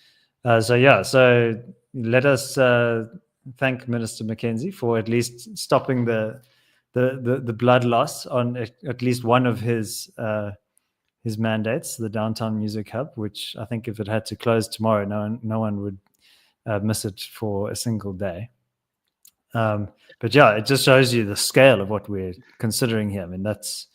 So let us thank Minister McKenzie for at least stopping the blood loss on at least one of his mandates, the Downtown Music Hub, which I think if it had to close tomorrow, no one would miss it for a single day. But yeah, it just shows you the scale of what we're considering here. I mean, that's,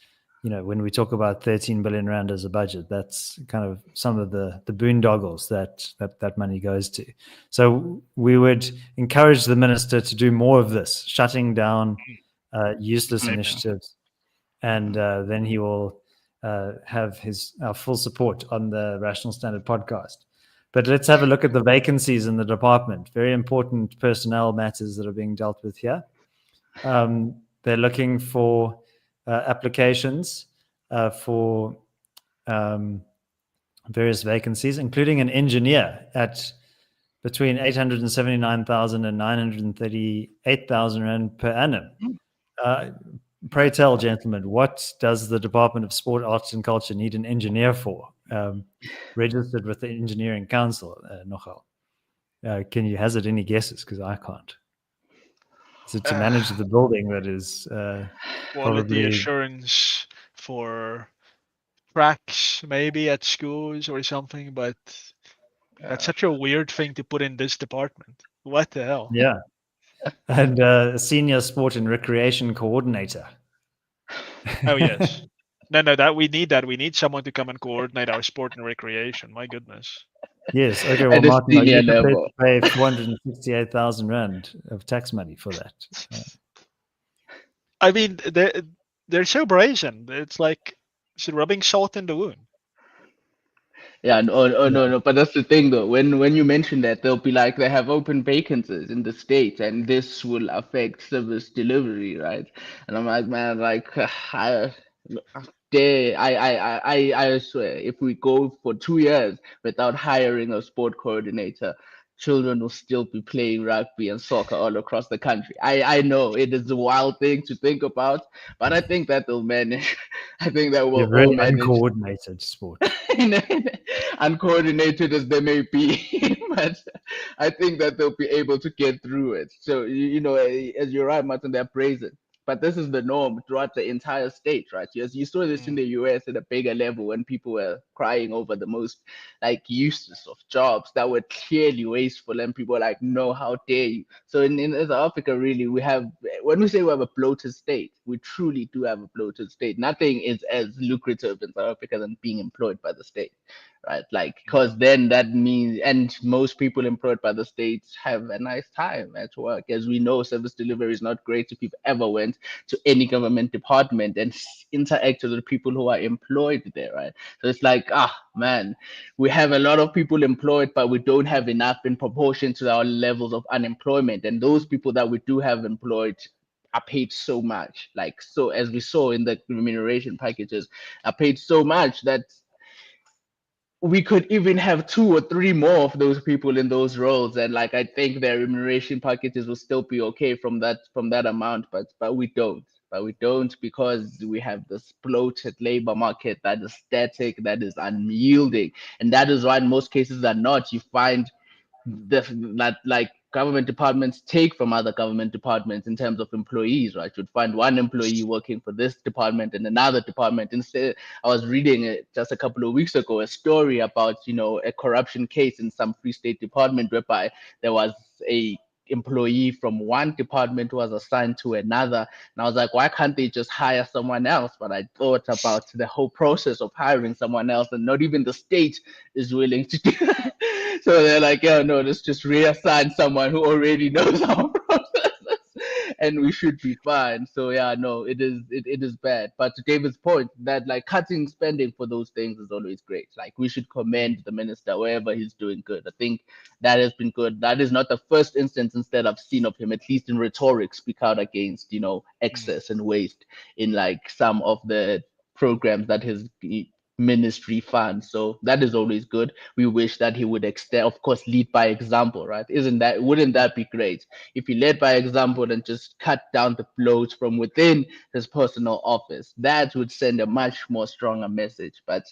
when we talk about 13 billion rand as a budget, that's kind of some of the boondoggles that money goes to. So we would encourage the minister to do more of this, shutting down useless initiatives, and then he will have our full support on the Rational Standard podcast. But let's have a look at the vacancies in the department. Very important personnel matters that are being dealt with here. They're looking for applications for various vacancies, including an engineer at between 879,000 and 938,000 rand per annum. Pray tell, gentlemen, what does the Department of Sport, Arts and Culture need an engineer for? Registered with the Engineering Council, Nochal. Can you hazard any guesses? Because I can't. Is it to manage the building that is quality assurance for tracks, maybe at schools or something? But that's such a weird thing to put in this department. What the hell? Yeah. And senior sport and recreation coordinator. Oh, yes. No, that we need that. We need someone to come and coordinate our sport and recreation. My goodness. Yes. Okay. Well, Martin, are you prepared to pay 468,000 rand of tax money for that? I mean, they're so brazen. It's like rubbing salt in the wound. Yeah, no. But that's the thing, though. When you mention that, they'll be like, they have open vacancies in the state, and this will affect service delivery, right? And I'm like, man, like, I swear, if we go for 2 years without hiring a sport coordinator, children will still be playing rugby and soccer all across the country. I know it is a wild thing to think about, but I think that they'll manage. I think that we'll all manage. Uncoordinated sport. Uncoordinated as they may be, but I think that they'll be able to get through it. So, as you're right, Martin, they're brazen. But this is the norm throughout the entire state, right? Yes, you saw this in the US at a bigger level when people were crying over the most useless of jobs that were clearly wasteful, and people were like, no, how dare you? So in South Africa, really, when we say we have a bloated state, we truly do have a bloated state. Nothing is as lucrative in South Africa than being employed by the state, right? Because then that means, and most people employed by the state have a nice time at work. As we know, service delivery is not great if you've ever went to any government department and interacted with people who are employed there, right? So it's like, man, we have a lot of people employed, but we don't have enough in proportion to our levels of unemployment. And those people that we do have employed are paid so much, so as we saw in the remuneration packages, are paid so much that we could even have 2 or 3 more of those people in those roles, and I think their remuneration packages will still be okay from that amount, but we don't. But we don't, because we have this bloated labor market that is static, that is unyielding, and that is why in most cases are not. You find that government departments take from other government departments in terms of employees, right? You'd find one employee working for this department and another department. Instead, I was reading just a couple of weeks ago a story about a corruption case in some Free State department whereby there was a employee from one department who was assigned to another, and I was like, why can't they just hire someone else? But I thought about the whole process of hiring someone else, and not even the state is willing to do that. So they're like, yeah, no, let's just reassign someone who already knows our processes and we should be fine. So yeah, no, it is bad. But to David's point, that like cutting spending for those things is always great. Like we should commend the minister wherever he's doing good. I think that has been good. That is not the first instance instead I've seen of him, at least in rhetoric, speak out against, excess and waste in like some of the programs that his ministry funds. So that is always good. We wish that he would extend, of course, lead by example, right? Wouldn't that be great if he led by example and just cut down the bloat from within his personal office? That would send a much more stronger message. But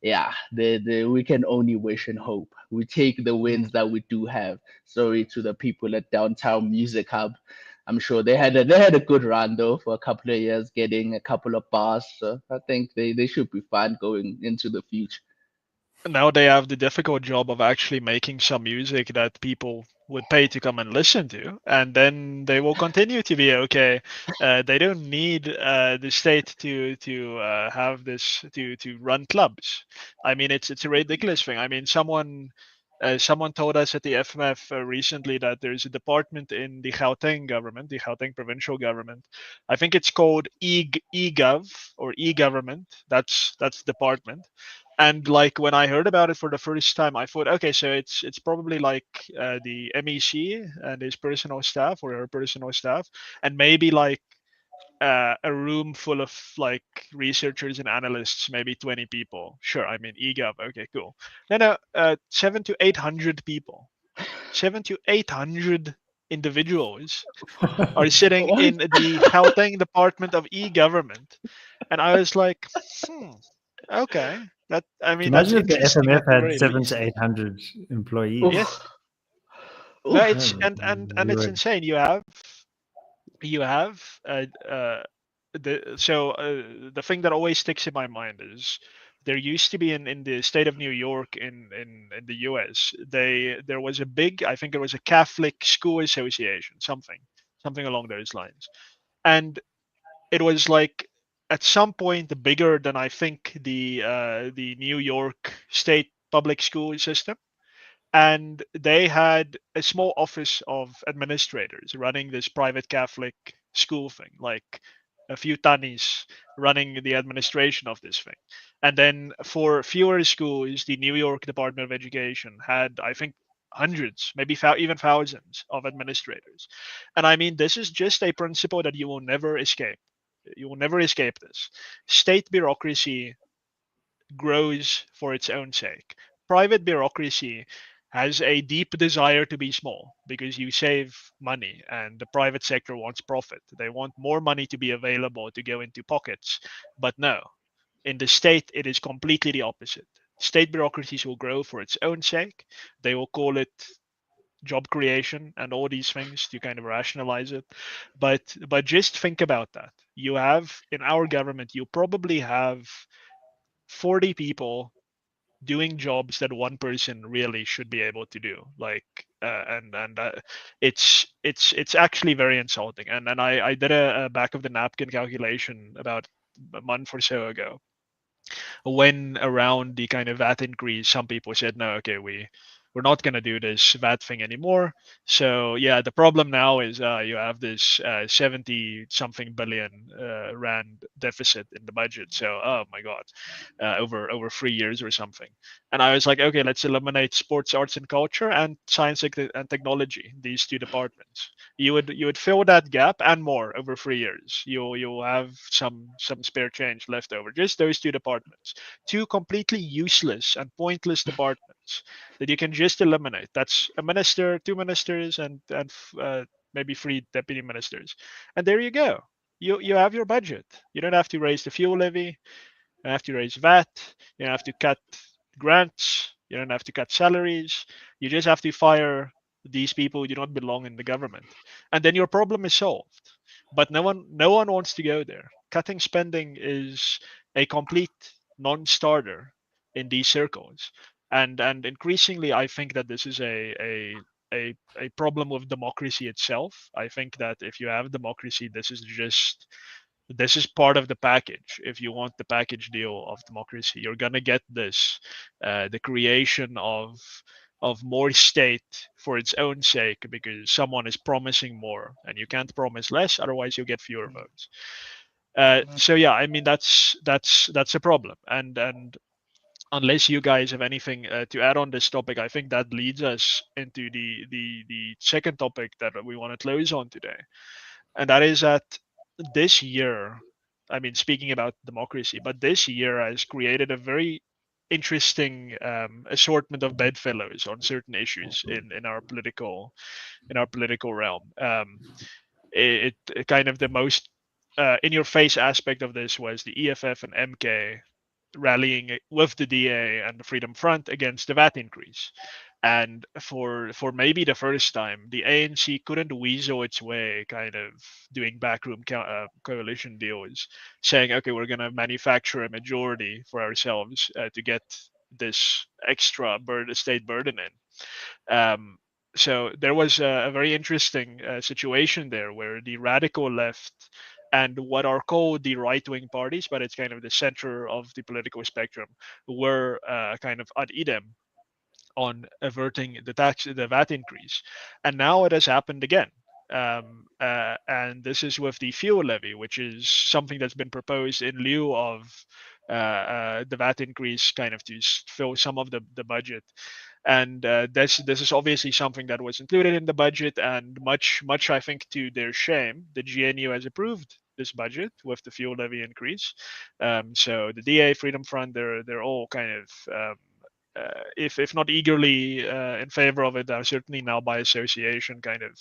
yeah, we can only wish and hope. We take the wins that we do have. Sorry to the people at Downtown Music Hub. I'm sure they had a good run though for a couple of years, getting a couple of bars. So I think they should be fine going into the future. Now they have the difficult job of actually making some music that people would pay to come and listen to, and then they will continue to be okay. They don't need the state to have this to run clubs. I mean, it's a ridiculous thing. I mean, someone told us at the FMF recently that there's a department in the Gauteng government, the Gauteng provincial government. I think it's called eGov or eGovernment. That's the department. And like when I heard about it for the first time, I thought, okay, so it's probably like the MEC and his personal staff or her personal staff, and maybe like a room full of like researchers and analysts, maybe 20 people. Sure, I mean eGov. Okay, cool. No, 700 to 800 people, 700 to 800 individuals are sitting in the Gauteng Department of e-government, and I was like, okay. I mean, that's Imagine if the interesting FMF at the had very 700 least. to 800 employees. Yes. No, Oof. it's and it's insane. You have the thing that always sticks in my mind is there used to be in the state of New York in the US, there was a big, I think it was a Catholic school association, something along those lines. And it was like at some point bigger than I think the New York state public school system, and they had a small office of administrators running this private Catholic school thing, like a few tannies running the administration of this thing. And then for fewer schools, the New York Department of Education had, I think, hundreds, maybe even thousands of administrators. And I mean, this is just a principle that you will never escape. You will never escape this. State bureaucracy grows for its own sake. Private bureaucracy has a deep desire to be small because you save money and the private sector wants profit. They want more money to be available to go into pockets. But no, in the state, it is completely the opposite. State bureaucracies will grow for its own sake. They will call it job creation and all these things to kind of rationalize it. But just think about that. You have in our government, you probably have 40 people doing jobs that one person really should be able to do, like and it's actually very insulting. And I did a back of the napkin calculation about a month or so ago, when around the kind of VAT increase, some people said, no, okay, we're not going to do this VAT thing anymore. So yeah, the problem now is you have this 70 something billion rand deficit in the budget. So oh my god, over 3 years or something. And I was like, okay, let's eliminate sports, arts, and culture and science and technology. These two departments. You would fill that gap and more over 3 years. You'll have some spare change left over. Just those two departments, two completely useless and pointless departments that you can just eliminate. That's a minister, two ministers, and maybe three deputy ministers, and there you go. You have your budget. You don't have to raise the fuel levy. You don't have to raise VAT. You don't have to cut grants. You don't have to cut salaries. You just have to fire these people who do not belong in the government, and then your problem is solved. But no one wants to go there. Cutting spending is a complete non-starter in these circles, and increasingly, I think that this is a problem with democracy itself. I think that if you have democracy, this is part of the package. If you want the package deal of democracy, you're gonna get this, the creation of of more state for its own sake because someone is promising more, and you can't promise less, otherwise you get fewer votes. So yeah, I mean that's a problem, and unless you guys have anything to add on this topic, I think that leads us into the second topic that we want to close on today, and that is that this year, I mean, speaking about democracy, but this year has created a very interesting assortment of bedfellows on certain issues in our political realm. It kind of the most in your face aspect of this was the EFF and MK rallying with the DA and the Freedom Front against the VAT increase. And for maybe the first time, the ANC couldn't weasel its way, kind of doing backroom coalition deals, saying, "Okay, we're going to manufacture a majority for ourselves to get this extra state burden in." So there was a very interesting situation there where the radical left and what are called the right-wing parties, but it's kind of the center of the political spectrum, were kind of ad idem on averting the VAT increase, and now it has happened again. And this is with the fuel levy, which is something that's been proposed in lieu of the VAT increase, kind of to fill some of the budget. And this is obviously something that was included in the budget, and much I think to their shame, the GNU has approved this budget with the fuel levy increase. So the DA, Freedom Front, they're all kind of if not eagerly in favor of it, are certainly now by association kind of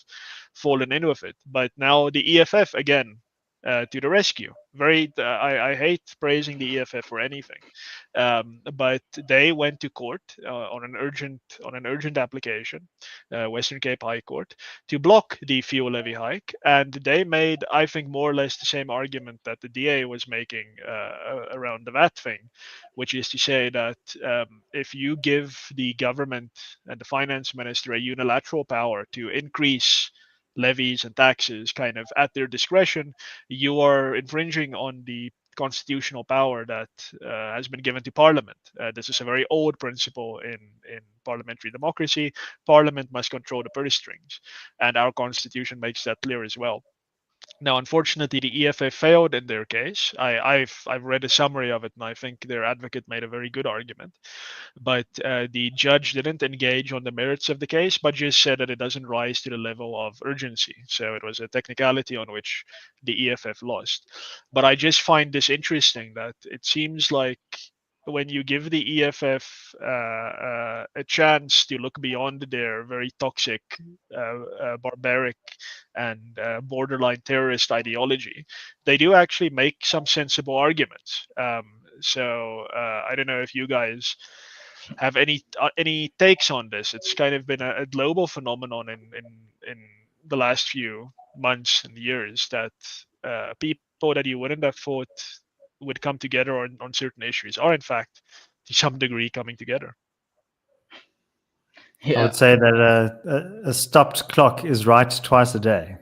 fallen in with it. But now the EFF again to the rescue. I hate praising the EFF for anything, but they went to court on an urgent application, Western Cape High Court, to block the fuel levy hike, and they made, I think, more or less the same argument that the DA was making around the VAT thing, which is to say that if you give the government and the finance minister a unilateral power to increase levies and taxes kind of at their discretion, you are infringing on the constitutional power that has been given to parliament. This is a very old principle in parliamentary democracy. Parliament must control the purse strings, and our constitution makes that clear as well. Now, unfortunately, the EFF failed in their case. I've read a summary of it, and I think their advocate made a very good argument. But the judge didn't engage on the merits of the case, but just said that it doesn't rise to the level of urgency. So it was a technicality on which the EFF lost. But I just find this interesting that it seems like when you give the EFF a chance to look beyond their very toxic, barbaric, and borderline terrorist ideology, they do actually make some sensible arguments. So I don't know if you guys have any takes on this. It's kind of been a global phenomenon in the last few months and years that people that you wouldn't have thought would come together on certain issues are in fact to some degree coming together. I would say that a stopped clock is right twice a day.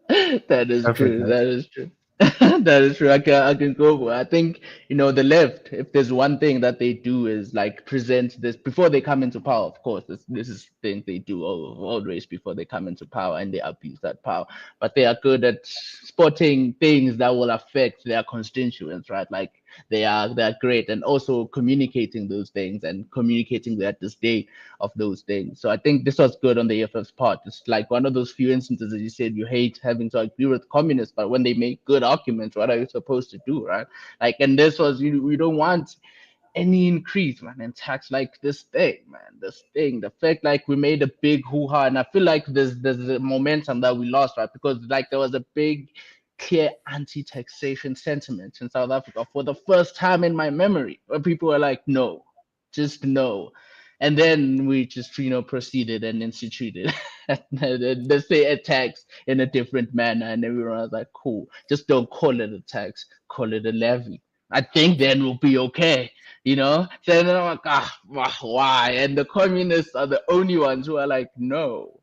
That is true. That is true. That is true. I can go for it. I think, the left, if there's one thing that they do is like present this before they come into power. Of course, this is things they do always before they come into power, and they abuse that power. But they are good at spotting things that will affect their constituents, right? Like they're great, and also communicating those things and communicating their disdain of those things. So I think this was good on the EFF's part. It's like one of those few instances that you said you hate having to agree with communists, but when they make good arguments, what are you supposed to do, right? Like, and this was, we don't want any increase, man, in tax, like this thing, man, the fact like we made a big hoo-ha, and I feel like there's a momentum that we lost, right? Because like there was a big clear anti-taxation sentiment in South Africa for the first time in my memory, where people were like, no, just no. And then we just, proceeded and instituted, let's say, a tax in a different manner. And everyone was like, cool, just don't call it a tax, call it a levy. I think then we'll be okay, So then I'm like, why? And the communists are the only ones who are like, no,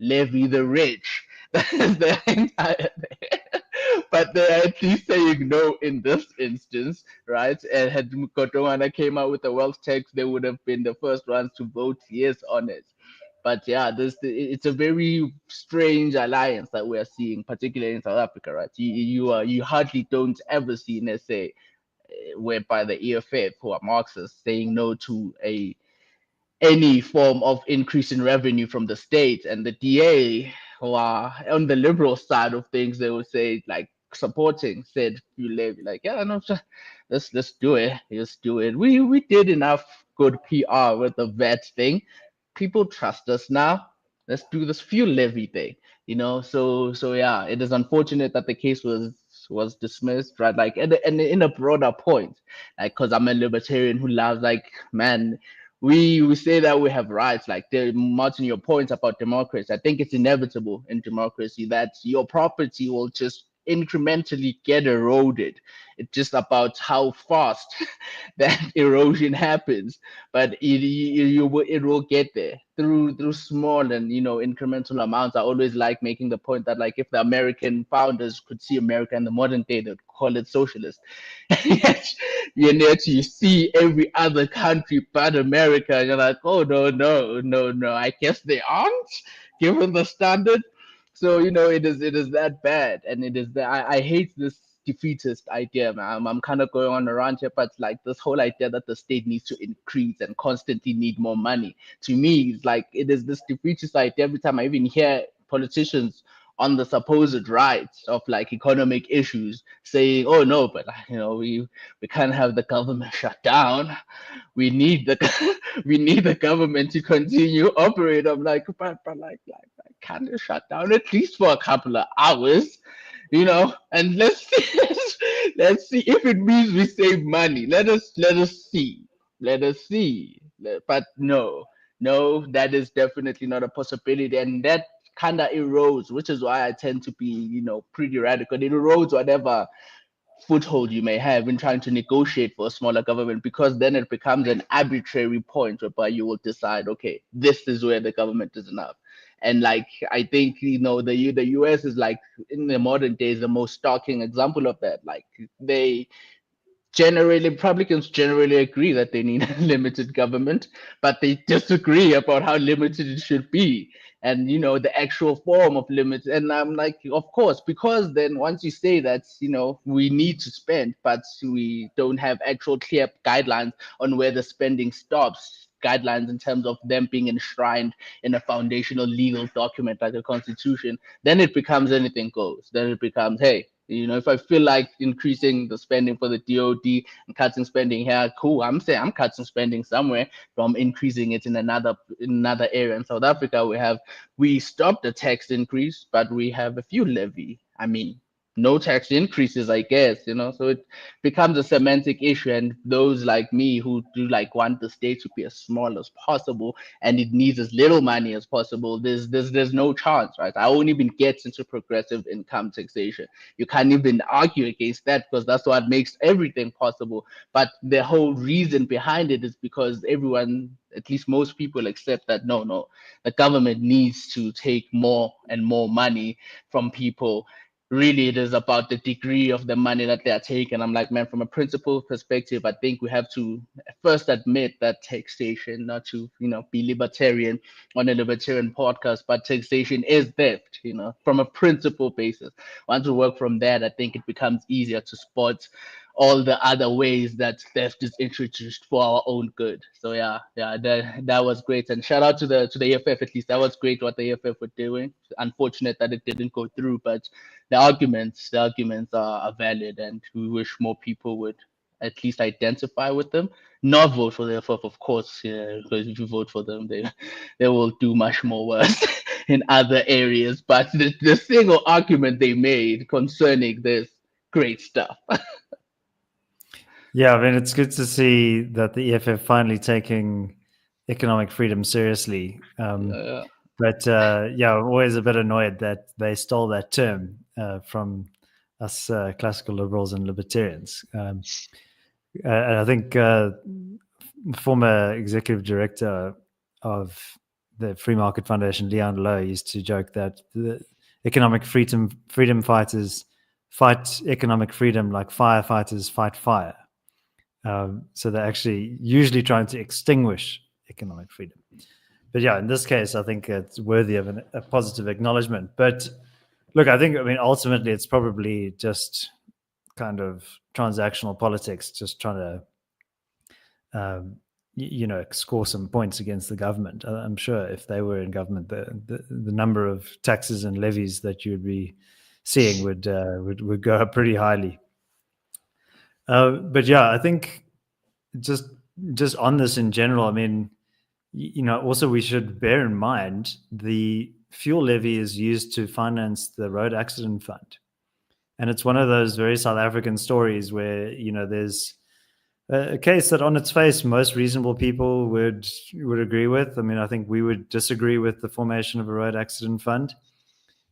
levy the rich. That is the entire thing. but they're at least saying no in this instance, right? And had Gotongwana came out with the wealth tax, they would have been the first ones to vote yes on it. But yeah, it's a very strange alliance that we are seeing, particularly in South Africa, right? You hardly don't ever see in SA, whereby the EFF, who are Marxists, saying no to any form of increase in revenue from the state, and the DA, who are on the liberal side of things, they would say like supporting said you levy, like yeah, no, let's do it, we did enough good PR with the VAT thing, people trust us now, let's do this fuel levy thing, so yeah, it is unfortunate that the case was dismissed, right? Like, and in a broader point, like, because I'm a libertarian who loves, like, man, we say that we have rights, like Martin, your points about democracy. I think it's inevitable in democracy that your property will just incrementally get eroded. It's just about how fast that erosion happens, but it will get there through small and incremental amounts. I always like making the point that, like, if the American founders could see America in the modern day, they'd call it socialist. Yet you see every other country but America, and you're like, oh no, I guess they aren't, given the standard. So it is that bad, and it is that I hate this defeatist idea, man. I'm kind of going on around here, but like this whole idea that the state needs to increase and constantly need more money, to me, it's like it is this defeatist idea. Every time I even hear politicians on the supposed rights of like economic issues saying, oh no, but we can't have the government shut down, we need the government to continue operate. I'm like, but like can't it shut down at least for a couple of hours, and let's see if it means we save money. Let us see. But no, that is definitely not a possibility, and that kind of erodes, which is why I tend to be, pretty radical. It erodes whatever foothold you may have in trying to negotiate for a smaller government, because then it becomes an arbitrary point whereby you will decide, okay, this is where the government is enough. And like, I think, the US is, like, in the modern days, the most shocking example of that. Like, Republicans generally agree that they need limited government, but they disagree about how limited it should be, and the actual form of limits. And I'm like, of course, because then once you say that we need to spend, but we don't have actual clear guidelines on where the spending stops, guidelines in terms of them being enshrined in a foundational legal document like a constitution, then it becomes anything goes. Then it becomes, hey, if I feel like increasing the spending for the DOD and cutting spending here, cool. I'm saying I'm cutting spending somewhere from increasing it in another area. In South Africa, we stopped the tax increase, but we have a few levy. I mean, no tax increases, I guess, so it becomes a semantic issue. And those like me who do like want the state to be as small as possible and it needs as little money as possible, there's no chance, right? I won't even get into progressive income taxation. You can't even argue against that, because that's what makes everything possible. But the whole reason behind it is because everyone, at least most people, accept that no, the government needs to take more and more money from people. Really, it is about the degree of the money that they are taking. I'm like, man, from a principle perspective, I think we have to first admit that taxation, not to be libertarian on a libertarian podcast, but taxation is theft, from a principle basis. Once we work from that, I think it becomes easier to spot all the other ways that theft is introduced for our own good. So yeah, that was great, and shout out to the EFF. At least that was great what the EFF were doing. Unfortunate that it didn't go through, but the arguments are valid, and we wish more people would at least identify with them, not vote for the EFF, of course, because if you vote for them, they will do much more worse in other areas. But the single argument they made concerning this, great stuff. Yeah, I mean, it's good to see that the EFF finally taking economic freedom seriously. But I'm always a bit annoyed that they stole that term from us classical liberals and libertarians. And I think former executive director of the Free Market Foundation, Leon Lowe, used to joke that the economic freedom fighters fight economic freedom like firefighters fight fire. So they're actually usually trying to extinguish economic freedom. But yeah, in this case, I think it's worthy of a positive acknowledgement. But look, I mean, ultimately, it's probably just kind of transactional politics, just trying to, score some points against the government. I'm sure if they were in government, the number of taxes and levies that you'd be seeing would go up pretty highly. But yeah, I think just on this in general, I mean, also we should bear in mind the fuel levy is used to finance the road accident fund. And it's one of those very South African stories where, there's a case that on its face, most reasonable people would agree with. I mean, I think we would disagree with the formation of a road accident fund.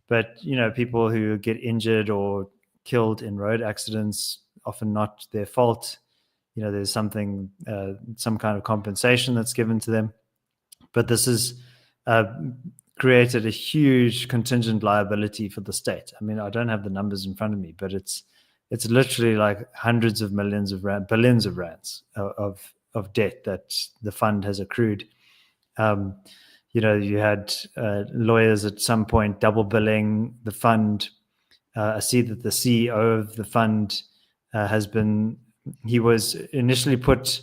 But, people who get injured or killed in road accidents, often not their fault, there's some kind of compensation that's given to them. But this has created a huge contingent liability for the state. I mean, I don't have the numbers in front of me, but it's literally like hundreds of millions of rand, billions of rands of debt that the fund has accrued. You had lawyers at some point double billing the fund. I see that the CEO of the fund he was initially put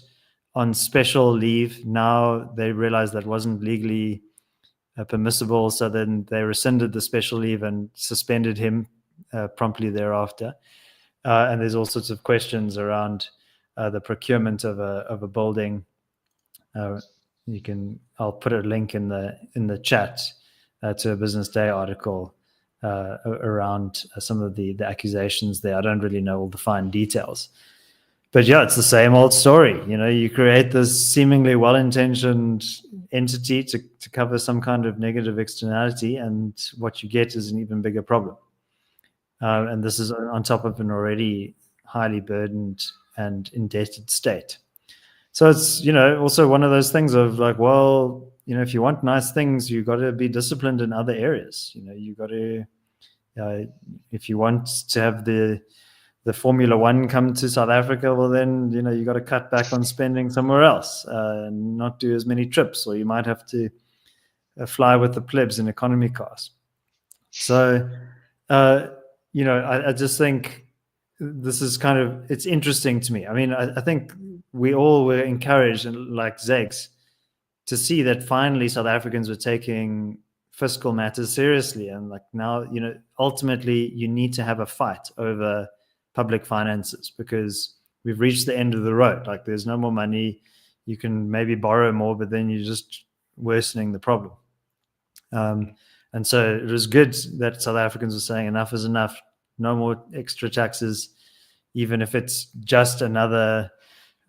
on special leave. Now they realized that wasn't legally permissible, so then they rescinded the special leave and suspended him promptly thereafter. And there's all sorts of questions around the procurement of a building. I'll put a link in the chat to a Business Day article around some of the accusations there. I don't really know all the fine details. But yeah, it's the same old story. You create this seemingly well-intentioned entity to cover some kind of negative externality, and what you get is an even bigger problem. And this is on top of an already highly burdened and indebted state. So it's, also one of those things of like, well, if you want nice things, you got to be disciplined in other areas. You got to, if you want to have the Formula One come to South Africa, well, then, you got to cut back on spending somewhere else, not do as many trips, or you might have to fly with the plebs in economy class. So, I just think this is it's interesting to me. I mean, I think we all were encouraged, like Zegs, to see that finally South Africans were taking fiscal matters seriously. And like now, ultimately you need to have a fight over public finances because we've reached the end of the road. Like there's no more money. You can maybe borrow more, but then you're just worsening the problem. And so it was good that South Africans were saying enough is enough. No more extra taxes, even if it's just another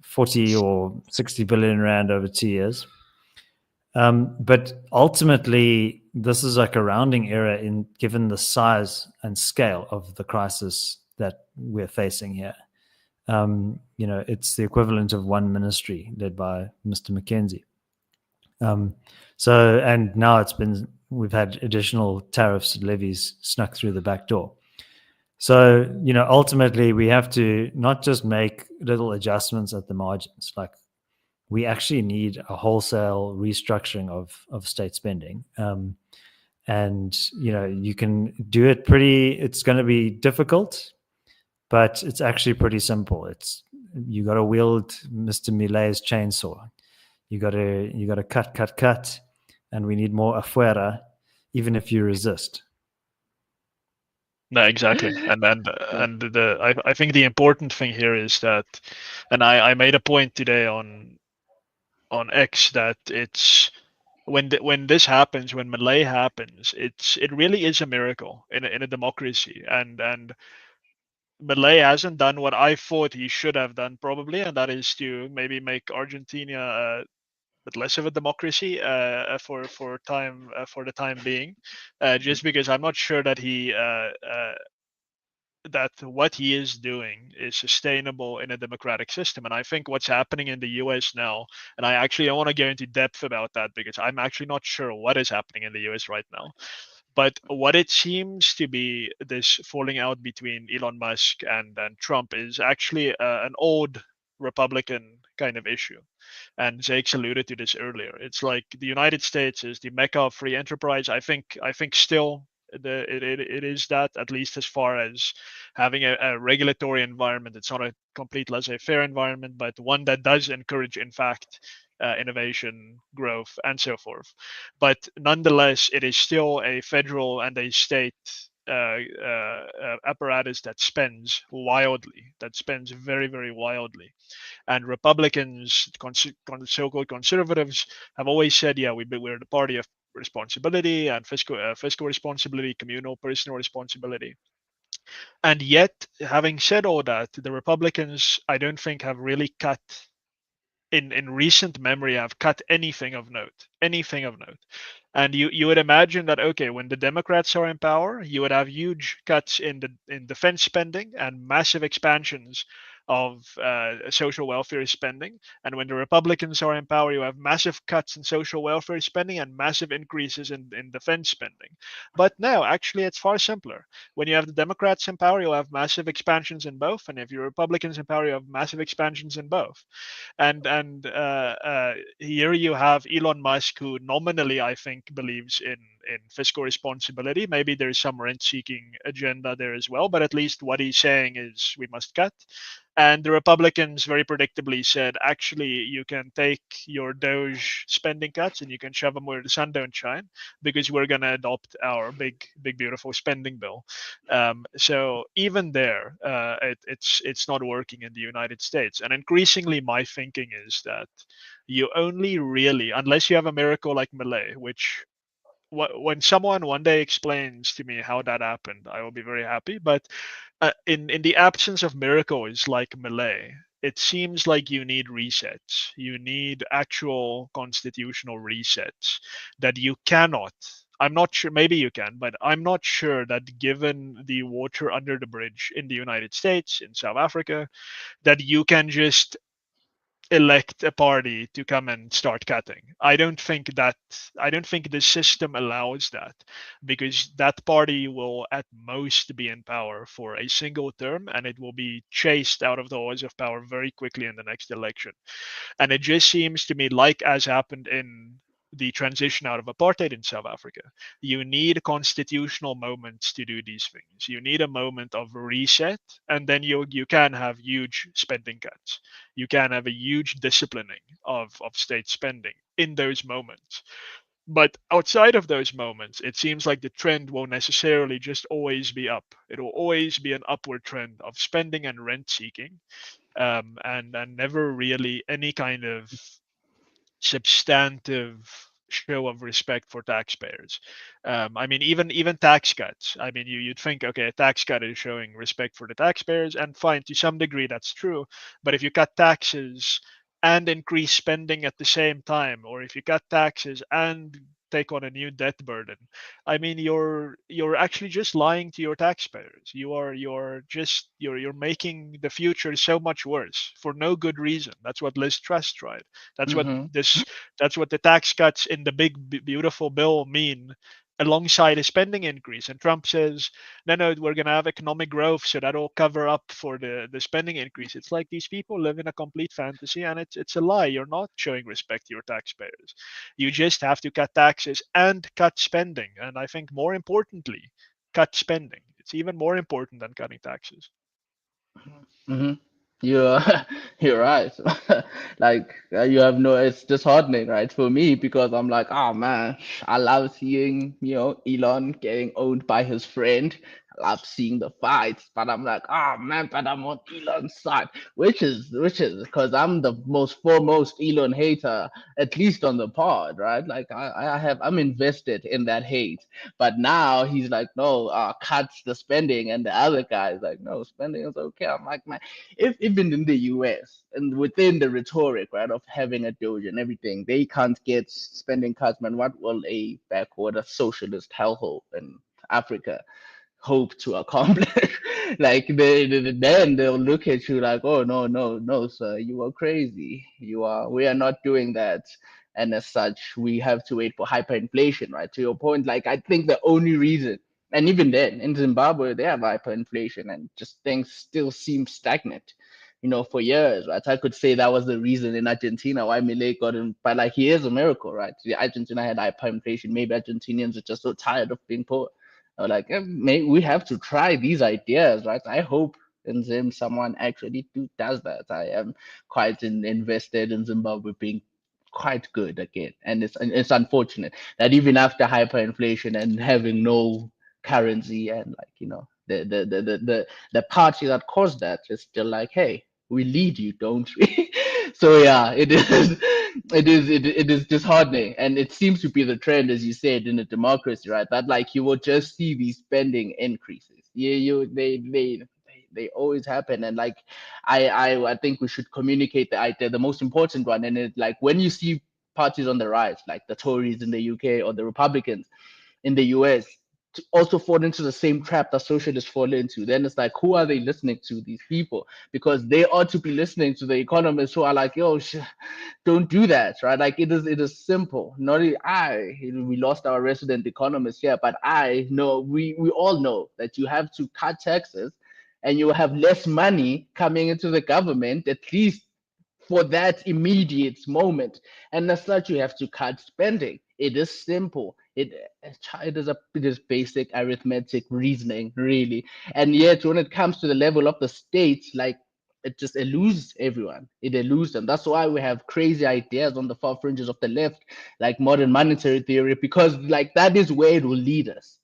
40 or 60 billion rand over 2 years. But ultimately, this is like a rounding error given the size and scale of the crisis that we're facing here. It's the equivalent of one ministry led by Mr. McKenzie. And now we've had additional tariffs and levies snuck through the back door. So, ultimately we have to not just make little adjustments at the margins. Like we actually need a wholesale restructuring of state spending. And, you can do it it's going to be difficult, but it's actually pretty simple. You got to wield Mr. Milei's chainsaw. You got to cut, and we need more afuera, even if you resist. No, exactly. I think the important thing here is that, and I made a point today on X that it's when this happens, when Malay happens, it really is a miracle in a democracy, and Malay hasn't done what I thought he should have done probably, and that is to maybe make Argentina but less of a democracy for the time being, just because I'm not sure that that what he is doing is sustainable in a democratic system. And I think what's happening in the US now, and I want to go into depth about that because I'm actually not sure what is happening in the US right now. But what it seems to be, this falling out between Elon Musk and Trump, is actually an old Republican kind of issue. And Zakes alluded to this earlier. It's like the United States is the mecca of free enterprise. I think still it is that, at least as far as having a regulatory environment. It's not a complete laissez-faire environment, but one that does encourage, in fact, innovation, growth, and so forth. But nonetheless, it is still a federal and a state apparatus that spends wildly, that spends very, very wildly. And Republicans, so-called conservatives, have always said, yeah, we're the party of responsibility and fiscal responsibility, communal, personal responsibility. And yet, having said all that, the Republicans, I don't think, have really cut, in recent memory, have cut anything of note, and you would imagine that, okay, when the Democrats are in power, you would have huge cuts in defense spending and massive expansions of social welfare spending. And when the Republicans are in power, you have massive cuts in social welfare spending and massive increases in defense spending. But no, actually, it's far simpler. When you have the Democrats in power, you'll have massive expansions in both, and if you're Republicans in power, you have massive expansions in both. And here you have Elon Musk, who nominally, I think, believes in fiscal responsibility. Maybe there's some rent-seeking agenda there as well, but at least what he's saying is we must cut. And the Republicans very predictably said, actually, you can take your Doge spending cuts and you can shove them where the sun don't shine, because we're going to adopt our big, big, beautiful spending bill. So even there, it's not working in the United States. And increasingly, my thinking is that you only really, unless you have a miracle like Malay, which when someone one day explains to me how that happened, I will be very happy. But in the absence of miracles like Malay, it seems like you need resets. You need actual constitutional resets that you cannot. I'm not sure, maybe you can, but I'm not sure that, given the water under the bridge in the United States, in South Africa, that you can just elect a party to come and start cutting. I don't think the system allows that, because that party will at most be in power for a single term, and it will be chased out of the halls of power very quickly in the next election. And it just seems to me, like as happened in the transition out of apartheid in South Africa, you need constitutional moments to do these things. You need a moment of reset, and then you can have huge spending cuts. You can have a huge disciplining of state spending in those moments. But outside of those moments, it seems like the trend will necessarily just always be up. It will always be an upward trend of spending and rent seeking, and never really any kind of substantive show of respect for taxpayers. I mean, even tax cuts. I mean, you'd think, okay, a tax cut is showing respect for the taxpayers, and fine, to some degree that's true. But if you cut taxes and increase spending at the same time, or if you cut taxes and take on a new debt burden, I mean, you're actually just lying to your taxpayers. You're making the future so much worse for no good reason. That's what Liz Truss tried. That's what Mm-hmm. this that's what the tax cuts in the big beautiful bill mean, alongside a spending increase. And Trump says, no, we're going to have economic growth, so that'll cover up for the spending increase. It's like these people live in a complete fantasy, and it's a lie. You're not showing respect to your taxpayers. You just have to cut taxes and cut spending. And I think, more importantly, cut spending. It's even more important than cutting taxes. Mm-hmm. You're you're right. Like you have no, it's disheartening, right, for me because I'm like, oh man, I love seeing, Elon getting owned by his friend. I love seeing the fights, but I'm like, oh man, but I'm on Elon's side, which is because I'm the most foremost Elon hater, at least on the pod, right? Like I'm invested in that hate. But now he's like, no, cuts the spending, and the other guy's like, no, spending is okay. I'm like, man, if even in the US and within the rhetoric, right, of having a Doge and everything, they can't get spending cuts, man. What will a backward socialist hellhole in Africa hope to accomplish. Like then they'll look at you like, oh no, sir, you are crazy. We are not doing that. And as such, we have to wait for hyperinflation, right? To your point, like I think the only reason, and even then in Zimbabwe, they have hyperinflation and just things still seem stagnant, for years, right? I could say that was the reason in Argentina why Milei got in, but like he is a miracle, right? Argentina had hyperinflation. Maybe Argentinians are just so tired of being poor. Like, maybe we have to try these ideas, right? I hope in Zim someone actually does that. I am quite invested in Zimbabwe being quite good again, and it's unfortunate that even after hyperinflation and having no currency and like the party that caused that is still like, hey, we lead you, don't we? So yeah, it is disheartening, and it seems to be the trend, as you said, in a democracy, right? That like you will just see these spending increases. They always happen, and like I think we should communicate the idea, the most important one, and it like when you see parties on the rise, like the Tories in the UK or the Republicans in the US, to also fall into the same trap that socialists fall into, then it's like, who are they listening to, these people? Because they ought to be listening to the economists who are like, yo, don't do that, right? Like it is simple. Not we lost our resident economist here, but I know we all know that you have to cut taxes and you have less money coming into the government, at least for that immediate moment. And as such, you have to cut spending. It is simple. It is basic arithmetic reasoning, really. And yet, when it comes to the level of the state, like it just eludes everyone. It eludes them. That's why we have crazy ideas on the far fringes of the left, like modern monetary theory, because like that is where it will lead us.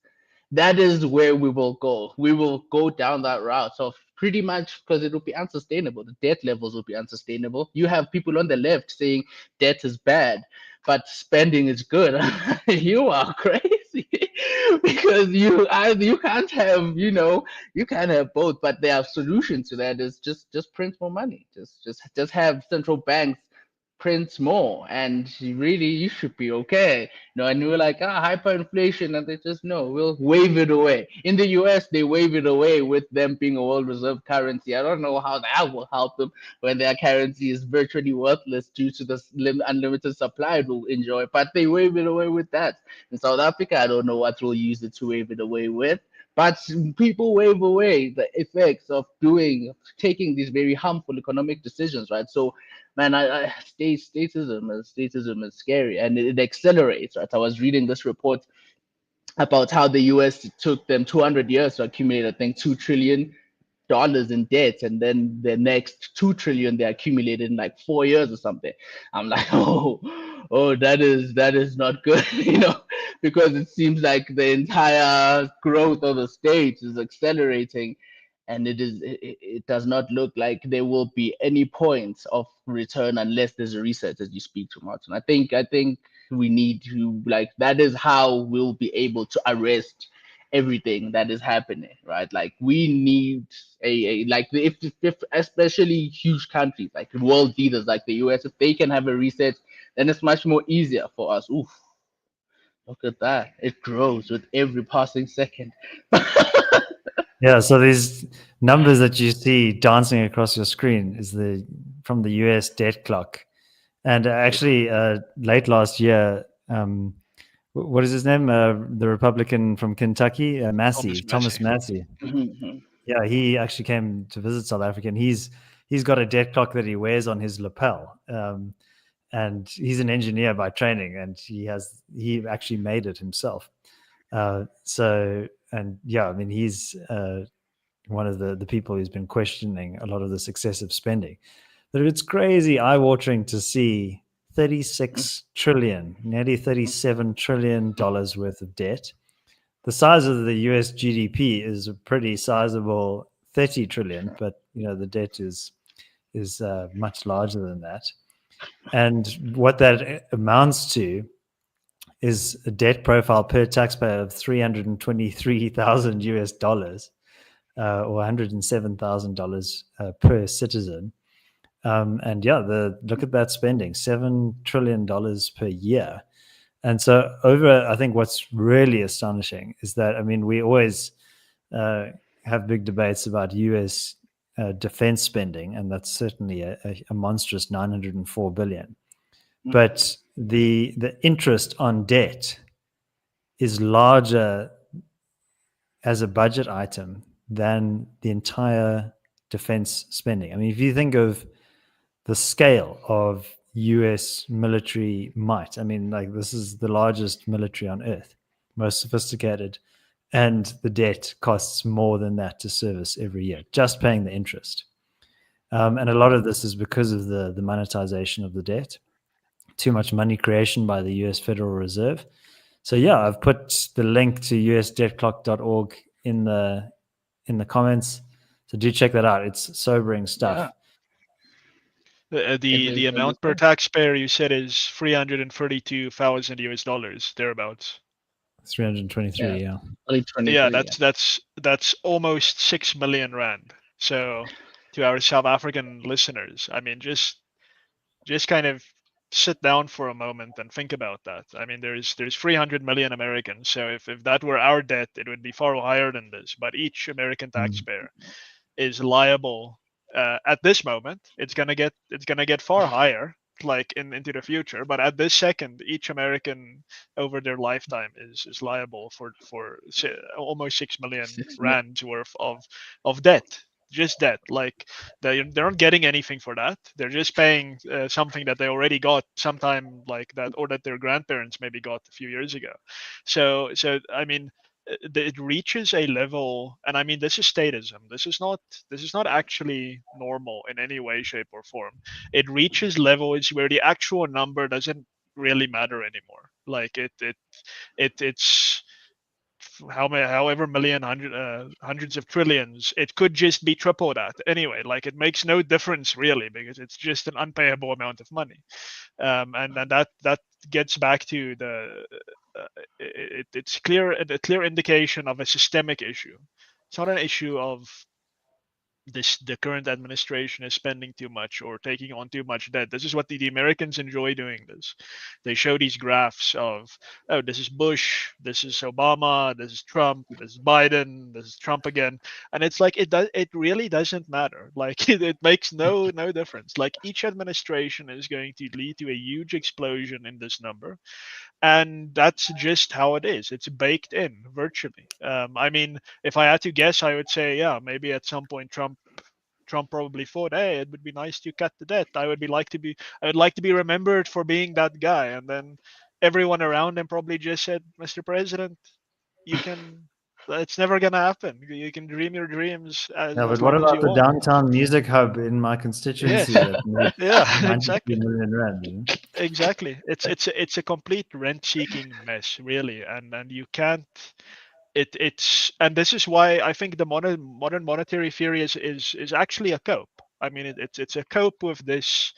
That is where we will go. We will go down that route of pretty much, because it will be unsustainable. The debt levels will be unsustainable. You have people on the left saying debt is bad, but spending is good. You are crazy because you can't have you can't have both. But their solution to that is just print more money. Just have central banks print more, and you should be okay. And we were like, hyperinflation, and they just, no, we'll wave it away. In the US, they wave it away with them being a world reserve currency. I don't know how that will help them when their currency is virtually worthless due to the unlimited supply it will enjoy, but they wave it away with that. In South Africa, I don't know what we'll use it to wave it away with. But people wave away the effects of taking these very harmful economic decisions, right? So, man, statism is scary, and it accelerates, right? I was reading this report about how the US took them 200 years to accumulate, I think, $2 trillion in debt, and then the next 2 trillion they accumulated in like 4 years or something. I'm like, oh, that is not good, because it seems like the entire growth of the state is accelerating, and it does not look like there will be any point of return unless there's a reset, as you speak to, Martin. I think we need to, like, that is how we'll be able to arrest everything that is happening, right? Like we need like if especially huge countries like world leaders like the US, if they can have a reset, then it's much more easier for us. Oof, look at that, it grows with every passing second. Yeah, so these numbers that you see dancing across your screen is from the US debt clock. And actually late last year, what is his name? The Republican from Kentucky, Thomas Massey. Mm-hmm. Yeah, he actually came to visit South Africa, and he's got a debt clock that he wears on his lapel. And he's an engineer by training, and he actually made it himself. He's one of the people who's been questioning a lot of this excessive spending. But it's crazy, eye-watering to see 36 trillion, nearly $37 trillion worth of debt. The size of the US GDP is a pretty sizable 30 trillion, but the debt is much larger than that. And what that amounts to is a debt profile per taxpayer of $323,000 US dollars, or $107,000 per citizen. Look at that spending, $7 trillion per year. And so I think what's really astonishing is that, we always have big debates about US defense spending, and that's certainly a monstrous 904 billion. But the interest on debt is larger as a budget item than the entire defense spending. I mean, if you think of the scale of US military might, I mean, like, this is the largest military on earth, most sophisticated, and the debt costs more than that to service every year, just paying the interest. And a lot of this is because of the monetization of the debt, too much money creation by the US Federal Reserve. So yeah, I've put the link to usdebtclock.org in the comments. So do check that out. It's sobering stuff. Yeah. The amount per taxpayer you said is $332,000 US, thereabouts. 323, yeah. Yeah, that's almost 6 million rand. So to our South African listeners, I mean, just kind of sit down for a moment and think about that. I mean, there's 300 million Americans. So if that were our debt, it would be far higher than this. But each American taxpayer is liable at this moment. It's gonna get far higher, like into the future. But at this second, each American over their lifetime is liable for almost 6 million rands worth of debt. Just debt. Like they're not getting anything for that. They're just paying something that they already got sometime like that, or that their grandparents maybe got a few years ago. So I mean, it reaches a level, and I mean, this is statism. This is not actually normal in any way, shape, or form. It reaches levels where the actual number doesn't really matter anymore. Like it's however million, hundreds of trillions. It could just be triple that anyway. Like, it makes no difference really, because it's just an unpayable amount of money. And that gets back to it's a clear indication of a systemic issue. It's not an issue of the current administration is spending too much or taking on too much debt. This is what the Americans enjoy doing this. They show these graphs of, oh, this is Bush, this is Obama, this is Trump, this is Biden, this is Trump again. And it's like, it really doesn't matter. Like, it makes no difference. Like, each administration is going to lead to a huge explosion in this number. And that's just how it is. It's baked in virtually. I mean, if I had to guess, I would say, yeah, maybe at some point Trump probably thought, hey, it would be nice to cut the debt. I would like to be remembered for being that guy. And then everyone around him probably just said, Mr. President, it's never gonna happen. You can dream your dreams as what long as you about the want. downtown music hub in my constituency? Yeah, exactly. Million rand, Exactly. It's a complete rent-seeking mess, really, and you can't. It's and this is why I think the modern monetary theory is actually a cope. I mean, it's a cope with this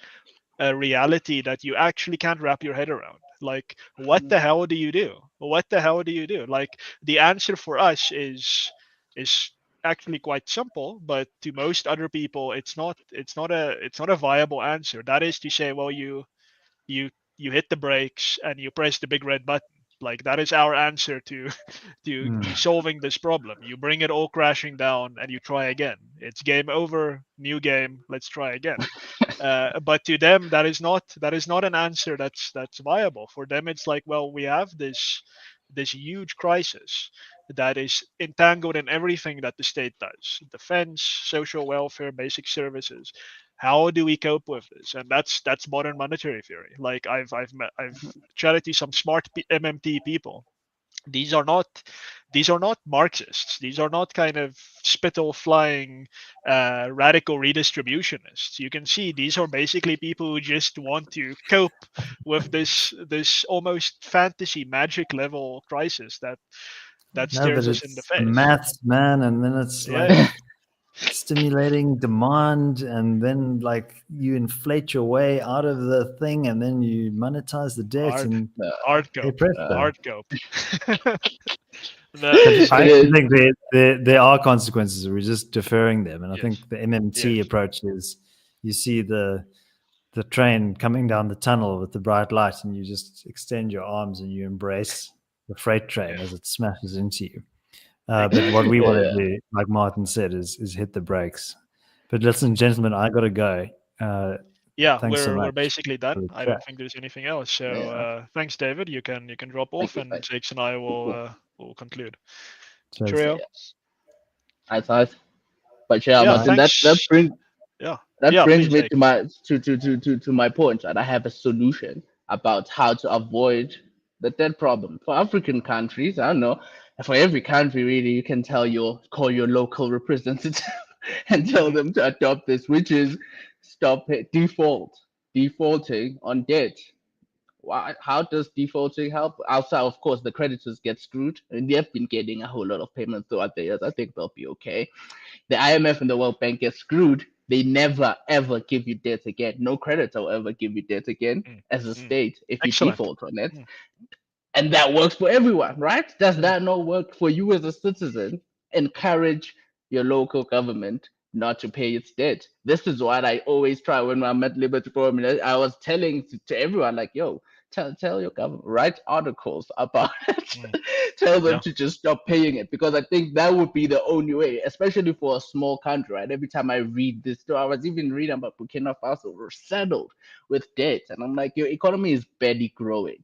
reality that you actually can't wrap your head around. Like, what the hell do you do? What the hell do you do? Like, the answer for us is actually quite simple, but to most other people, it's not a viable answer. That is to say, well, you hit the brakes and you press the big red button. Like, that is our answer to solving this problem. You bring it all crashing down and you try again. It's game over, new game, let's try again. But to them, that is not an answer that's viable. For them, it's like, well, we have this huge crisis that is entangled in everything that the state does: defense, social welfare, basic services. How do we cope with this? And that's modern monetary theory. Like, I've chatted to some smart MMT people. These are not Marxists. These are not kind of spittle flying radical redistributionists. You can see these are basically people who just want to cope with this almost fantasy magic level crisis that stares us in the face. Maths, man, and then it's stimulating demand, and then like you inflate your way out of the thing, and then you monetize the debt. Hard cope. I think there are consequences. We're just deferring them, and I think the MMT approach is, you see the train coming down the tunnel with the bright light, and you just extend your arms and you embrace the freight train as it smashes into you. But what we want to Yeah. do, like Martin said, is hit the brakes. But listen, gentlemen, I got to go. Yeah, Thanks so we're much basically for done. the I chat. don't think there's anything else. So Yeah. thanks, David. You can drop Thank off, you. and Thank Jakes and I you. Cool. will conclude. Cheers. Cheerio. Yeah. Nice. But yeah, Yeah, Bye. Martin, thanks. Yeah, that yeah. brings Please, me Jake. to my to my point, and I have a solution about how to avoid the debt problem for African countries. I don't know, for every country really, you can call your local representative and tell Hmm. them to adopt this, which is stop it, defaulting on debt. Why, how does defaulting help? Outside, of course, the creditors get screwed, and they have been getting a whole lot of payments throughout the years. I think they'll be okay. The IMF and the World Bank get screwed. They never ever give you debt again. No creditor will ever give you debt again Mm, as a mm. state if you Excellent. default on it. Mm, And that works for everyone, right? Does mm, that not work for you as a citizen? Encourage your local government not to pay its debt. This is what I always try when I'm at Liberty Forum. I was telling to everyone, like, yo, tell your government, write articles about it. mm. Tell them Yeah. to just stop paying it, because I think that would be the only way, especially for a small country, right? Every time I read this story, I was even reading about Burkina Faso, we're saddled with debt. And I'm like, your economy is barely growing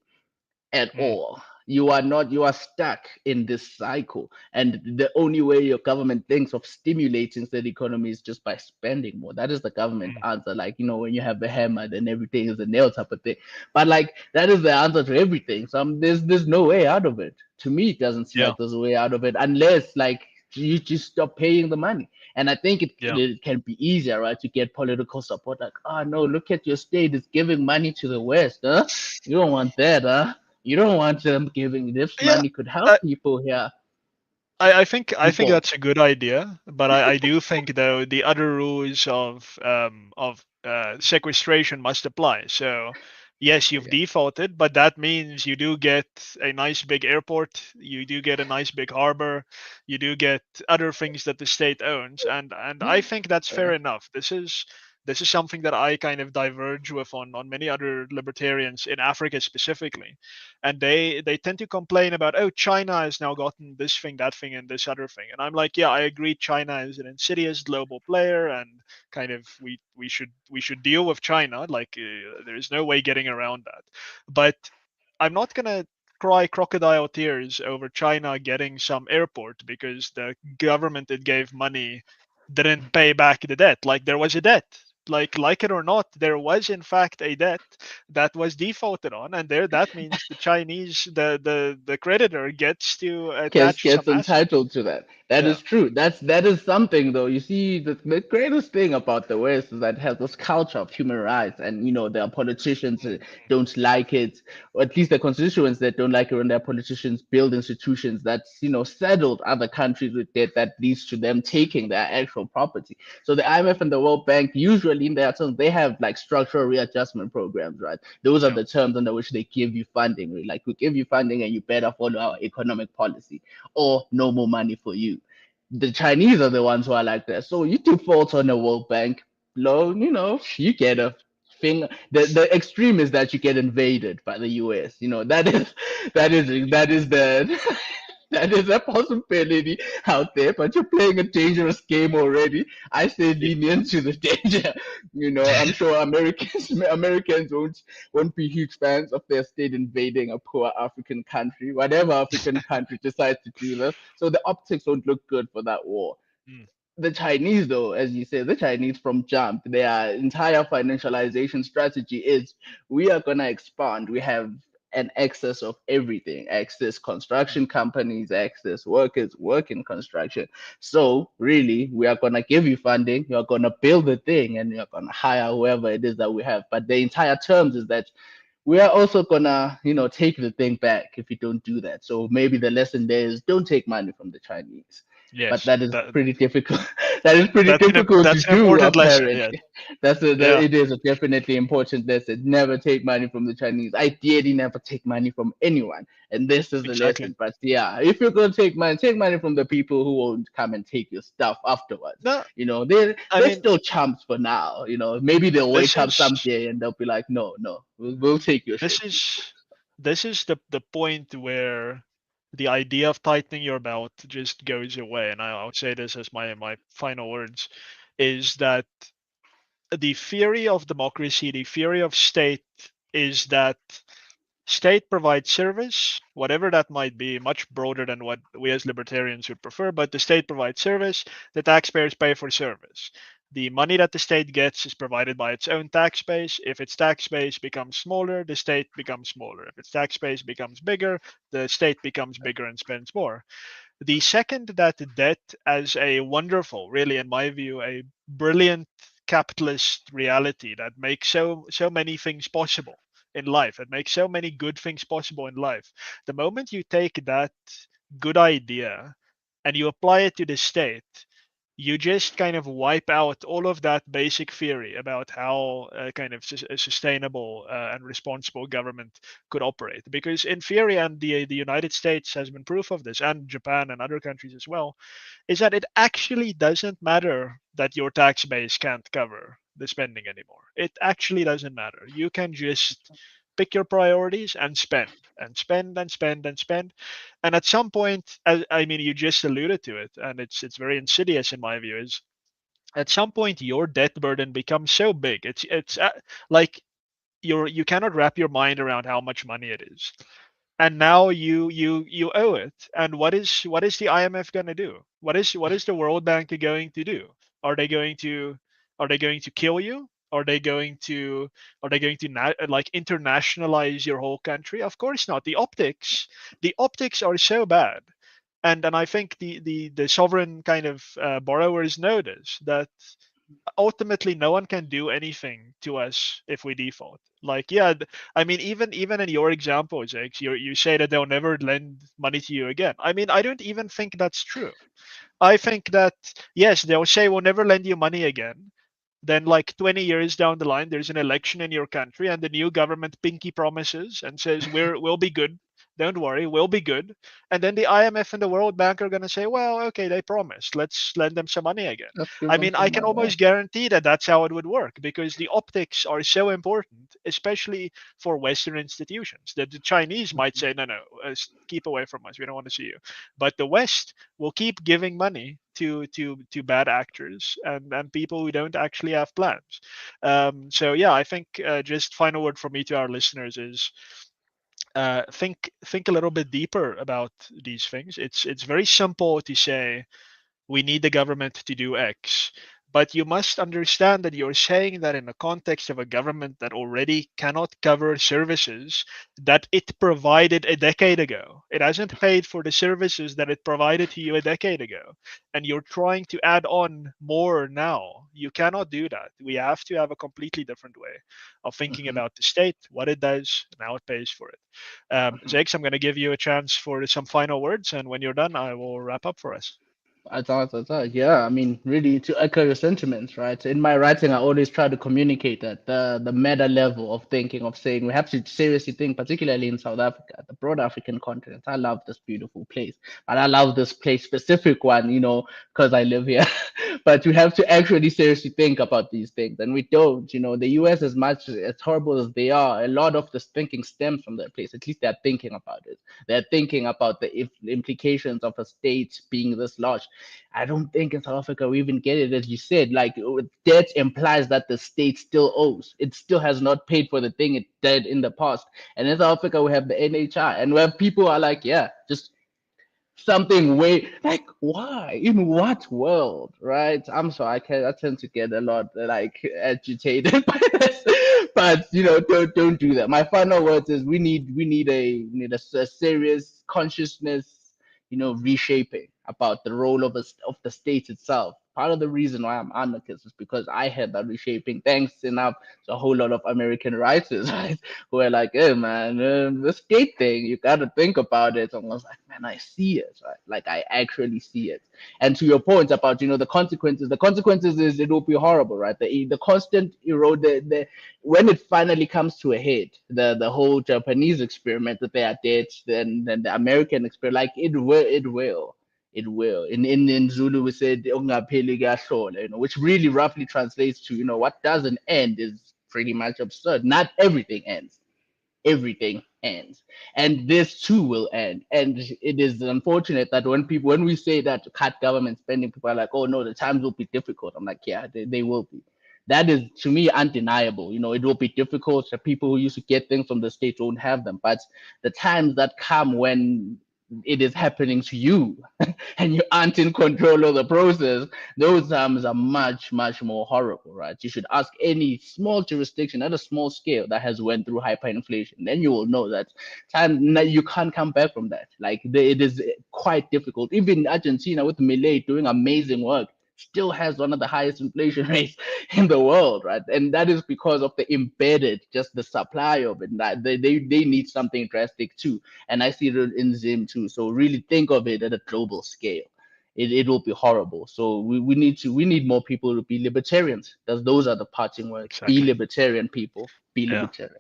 at Mm, all. You are not, you are stuck in this cycle. And the only way your government thinks of stimulating the economy is just by spending more. That is the government mm. answer. Like, when you have a hammer, then everything is a nail type of thing. But like that is the answer to everything. So there's no way out of it. To me, it doesn't seem Yeah. like there's a way out of it unless like you just stop paying the money. And I think Yeah. it can be easier, right, to get political support. Like, oh no, look at your state, it's giving money to the West, huh? You don't want that, huh? You don't want them giving this Yeah. money could help I, people here. I think Default. that's a good idea, but I do think though the other rules of sequestration must apply. So yes, you've Yeah. defaulted, but that means you do get a nice big airport, you do get a nice big harbor, you do get other things that the state owns, and I think that's fair Yeah. enough. This is something that I kind of diverge with on many other libertarians in Africa specifically, and they tend to complain about, oh, China has now gotten this thing, that thing, and this other thing, and I'm like, yeah, I agree, China is an insidious global player, and kind of we should deal with China, like there's no way getting around that. But I'm not gonna cry crocodile tears over China getting some airport because the government it gave money didn't pay back the debt. Like there was a debt. Like it or not, there was in fact a debt that was defaulted on, and there that means the Chinese, the creditor gets to attach some Gets assets. entitled to that. That Yeah. is true. That is something though. You see, the greatest thing about the West is that it has this culture of human rights, and their politicians Mm, don't like it, or at least the constituents that don't like it when their politicians build institutions that settled other countries with debt that leads to them taking their actual property. So the IMF and the World Bank usually in their terms they have like structural readjustment programs, right? Those are yeah. the terms under which they give you funding. Really. Like we give you funding and you better follow our economic policy, or no more money for you. The Chinese are the ones who are like that. So you default on the World Bank loan, you get a thing. The extreme is that you get invaded by the US. That is the that is a possibility out there, but you're playing a dangerous game already. I say Yeah. lenient to the danger. I'm sure Americans won't be huge fans of their state invading a poor African country, whatever African country decides to do this. So the optics won't look good for that war. Mm, The Chinese, though, as you said, the Chinese from jump, their entire financialization strategy is we are gonna expand. We have an excess of everything, excess mm, construction companies, excess workers work in construction. So really, we are gonna give you funding, you're gonna build the thing, and you're gonna hire whoever it is that we have. But the entire terms is that we are also gonna, take the thing back if you don't do that. So maybe the lesson there is don't take money from the Chinese. But yes. that is pretty difficult. That is pretty difficult to That's an do, important lesson. Yes. apparently. Yeah. It is a definitely important lesson. Never take money from the Chinese. Ideally, never take money from anyone. And this is the Exactly. lesson. But yeah, if you're gonna take money from the people who won't come and take your stuff afterwards. No, I They're mean still chumps for now. Maybe they'll this wake up is someday and they'll be like, no, no, we'll take your this shit. is this is the point where the idea of tightening your belt just goes away. And I'll say this as my final words, is that the theory of democracy, the theory of state, is that state provides service, whatever that might be, much broader than what we as libertarians would prefer, but the state provides service, the taxpayers pay for service. The money that the state gets is provided by its own tax base. If its tax base becomes smaller, the state becomes smaller. If its tax base becomes bigger, the state becomes bigger and spends more. The second that debt, as a wonderful, really in my view, a brilliant capitalist reality that makes so many things possible in life, it makes so many good things possible in life. The moment you take that good idea and you apply it to the state, you just kind of wipe out all of that basic theory about how kind of a sustainable and responsible government could operate. Because in theory, and the United States has been proof of this, and Japan and other countries as well, is that it actually doesn't matter that your tax base can't cover the spending anymore. It actually doesn't matter. You can just pick your priorities and spend and spend and spend and spend. And at some point, I mean, you just alluded to it, and it's very insidious in my view. Is at some point your debt burden becomes so big. It's like you cannot wrap your mind around how much money it is, and now you owe it. And what is the IMF going to do? What is the World Bank going to do? Are they going to kill you? Are they going to like internationalize your whole country? Of course not. The optics are so bad. And I think the sovereign kind of borrowers know this, that ultimately no one can do anything to us if we default. Like, yeah, I mean, even in your example, Jake, you say that they'll never lend money to you again. I mean, I don't even think that's true. I think that, yes, they'll say we'll never lend you money again. Then, like 20 years down the line, there's an election in your country, and the new government pinky promises and says we'll be good. Don't worry, we'll be good. And then the IMF and the World Bank are going to say, well, okay, they promised. Let's lend them some money again. Let's give I them mean, I some can money. Yeah. almost guarantee that that's how it would work, because the optics are so important, especially for Western institutions. That the Chinese might say, no, no, keep away from us. We don't want to see you. But the West will keep giving money to bad actors and people who don't actually have plans. So yeah, I think just final word from me to our listeners is think a little bit deeper about these things. It's very simple to say we need the government to do X. But you must understand that you're saying that in the context of a government that already cannot cover services that it provided a decade ago. It hasn't paid for the services that it provided to you a decade ago. And you're trying to add on more now. You cannot do that. We have to have a completely different way of thinking Mhm. about the state, what it does, and how it pays for it. Zakes, I'm going to give you a chance for some final words. And when you're done, I will wrap up for us. Yeah, I mean, really to echo your sentiments, right? In my writing, I always try to communicate that the meta level of thinking, of saying we have to seriously think, particularly in South Africa, the broad African continent. I love this beautiful place, and I love this place specific one, because I live here. But we have to actually seriously think about these things, and we don't. The U.S., as much as horrible as they are, a lot of this thinking stems from that place. At least they're thinking about it. They're thinking about the implications of a state being this large. I don't think in South Africa we even get it, as you said. Like, debt implies that the state still owes. It still has not paid for the thing it did in the past. And in South Africa we have the NHI, and where people are like, yeah, just something way like, why, in what world, right? I'm sorry, I tend to get a lot like agitated by this, but don't do that. My final words is we need a serious consciousness, reshaping about the role of the state itself. Part of the reason why I'm anarchist is because I had that reshaping, thanks enough to a whole lot of American writers, right? Who are like, hey man, the state thing, you gotta think about it. And I was like, man, I see it, right? Like, I actually see it. And to your point about, the consequences is it will be horrible, right? The constant erode, when it finally comes to a head, the whole Japanese experiment that they are dead, then the American experiment, like, it will. In Zulu we said "Ungapheli kuyahlola," which really roughly translates to, what doesn't end is pretty much absurd. Not everything ends. everything ends, and this too will end. And it is unfortunate that when we say that cut government spending, people are like, oh no, the times will be difficult. I'm like, yeah, they will be. That is, to me, undeniable. It will be difficult. The people who used to get things from the state won't have them, but the times that come when it is happening to you and you aren't in control of the process, those times are much, much more horrible, right? You should ask any small jurisdiction at a small scale that has went through hyperinflation. Then you will know that you can't come back from that. Like it is quite difficult. Even Argentina with Milei doing amazing work still has one of the highest inflation rates in the world, right? And that is because of the embedded, just the supply of it. That they need something drastic too. And I see it in Zim too. So really think of it at a global scale. It will be horrible. So we need more people to be libertarians. Those are the parting words. Be Exactly. libertarian, people. Be Yeah. libertarian.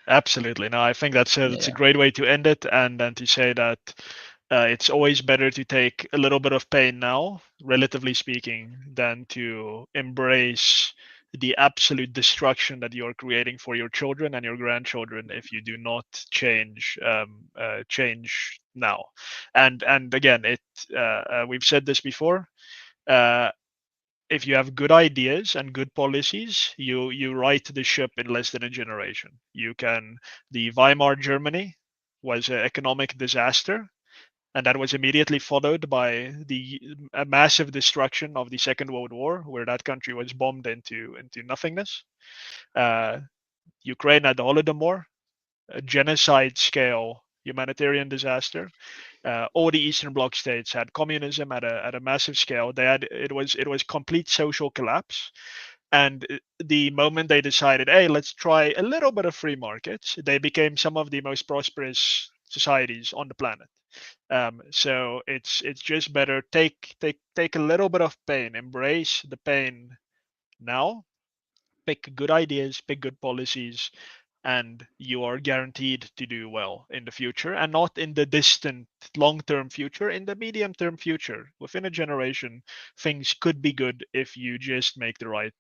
Absolutely. No, I think that's a great way to end it, and then to say that it's always better to take a little bit of pain now, relatively speaking, than to embrace the absolute destruction that you're creating for your children and your grandchildren if you do not change now. And again, we've said this before. Uh, if you have good ideas and good policies, you right the ship in less than a generation. The Weimar Germany was an economic disaster, and that was immediately followed by a massive destruction of the Second World War, where that country was bombed into nothingness. Ukraine had the Holodomor, a genocide scale humanitarian disaster. All the Eastern Bloc states had communism at a massive scale. It was complete social collapse. And the moment they decided, hey, let's try a little bit of free markets, they became some of the most prosperous societies on the planet. So it's just better take a little bit of pain, embrace the pain now, pick good ideas, pick good policies, and you are guaranteed to do well in the future, and not in the distant long-term future, in the medium-term future. Within a generation, things could be good if you just make the right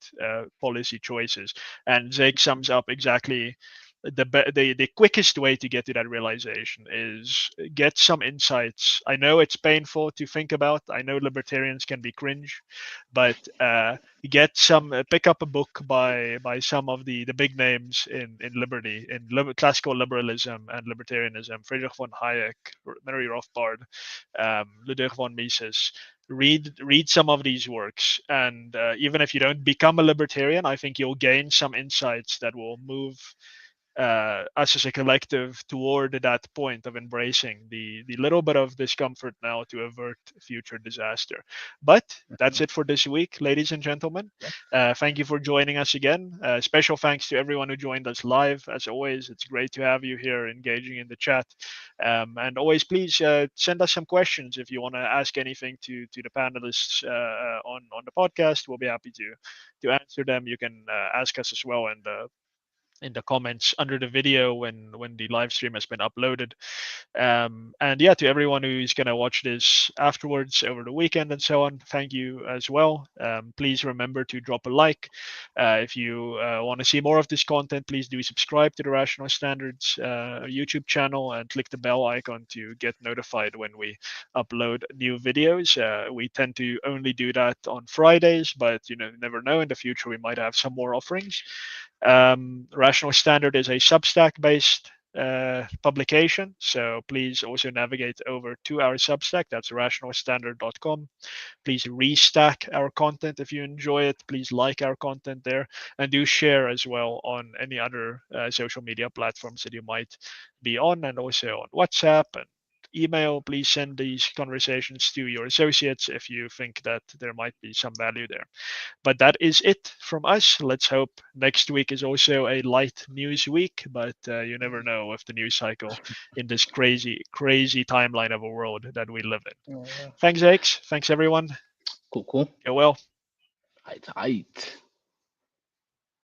policy choices. And Zeke sums up exactly the quickest way to get to that realization is get some insights. I know it's painful to think about. I know libertarians can be cringe, but pick up a book by some of the big names in liberty, in classical liberalism and libertarianism: Friedrich von Hayek, Murray Rothbard, Ludwig von Mises. Read some of these works, and even if you don't become a libertarian, I think you'll gain some insights that will move us as a collective toward that point of embracing the little bit of discomfort now to avert future disaster. But that's it for this week, ladies and gentlemen. Thank you for joining us again. Special thanks to everyone who joined us live. As always, it's great to have you here engaging in the chat. And always, please send us some questions if you want to ask anything to the panelists on the podcast. We'll be happy to answer them. You can ask us as well in the comments under the video when the live stream has been uploaded. And yeah, to everyone who's going to watch this afterwards over the weekend and so on, thank you as well. Please remember to drop a like. If you want to see more of this content, please do subscribe to the Rational Standards YouTube channel and click the bell icon to get notified when we upload new videos. We tend to only do that on Fridays, but you never know, in the future we might have some more offerings. Rational Standard is a Substack-based publication, so please also navigate over to our Substack. That's rationalstandard.com. Please restack our content if you enjoy it. Please like our content there, and do share as well on any other social media platforms that you might be on, and also on WhatsApp and email. Please send these conversations to your associates if you think that there might be some value there. But that is it from us. Let's hope next week is also a light news week, but you never know with the news cycle in this crazy timeline of a world that we live in. Thanks, X. Thanks, everyone. Cool. Go well. Height.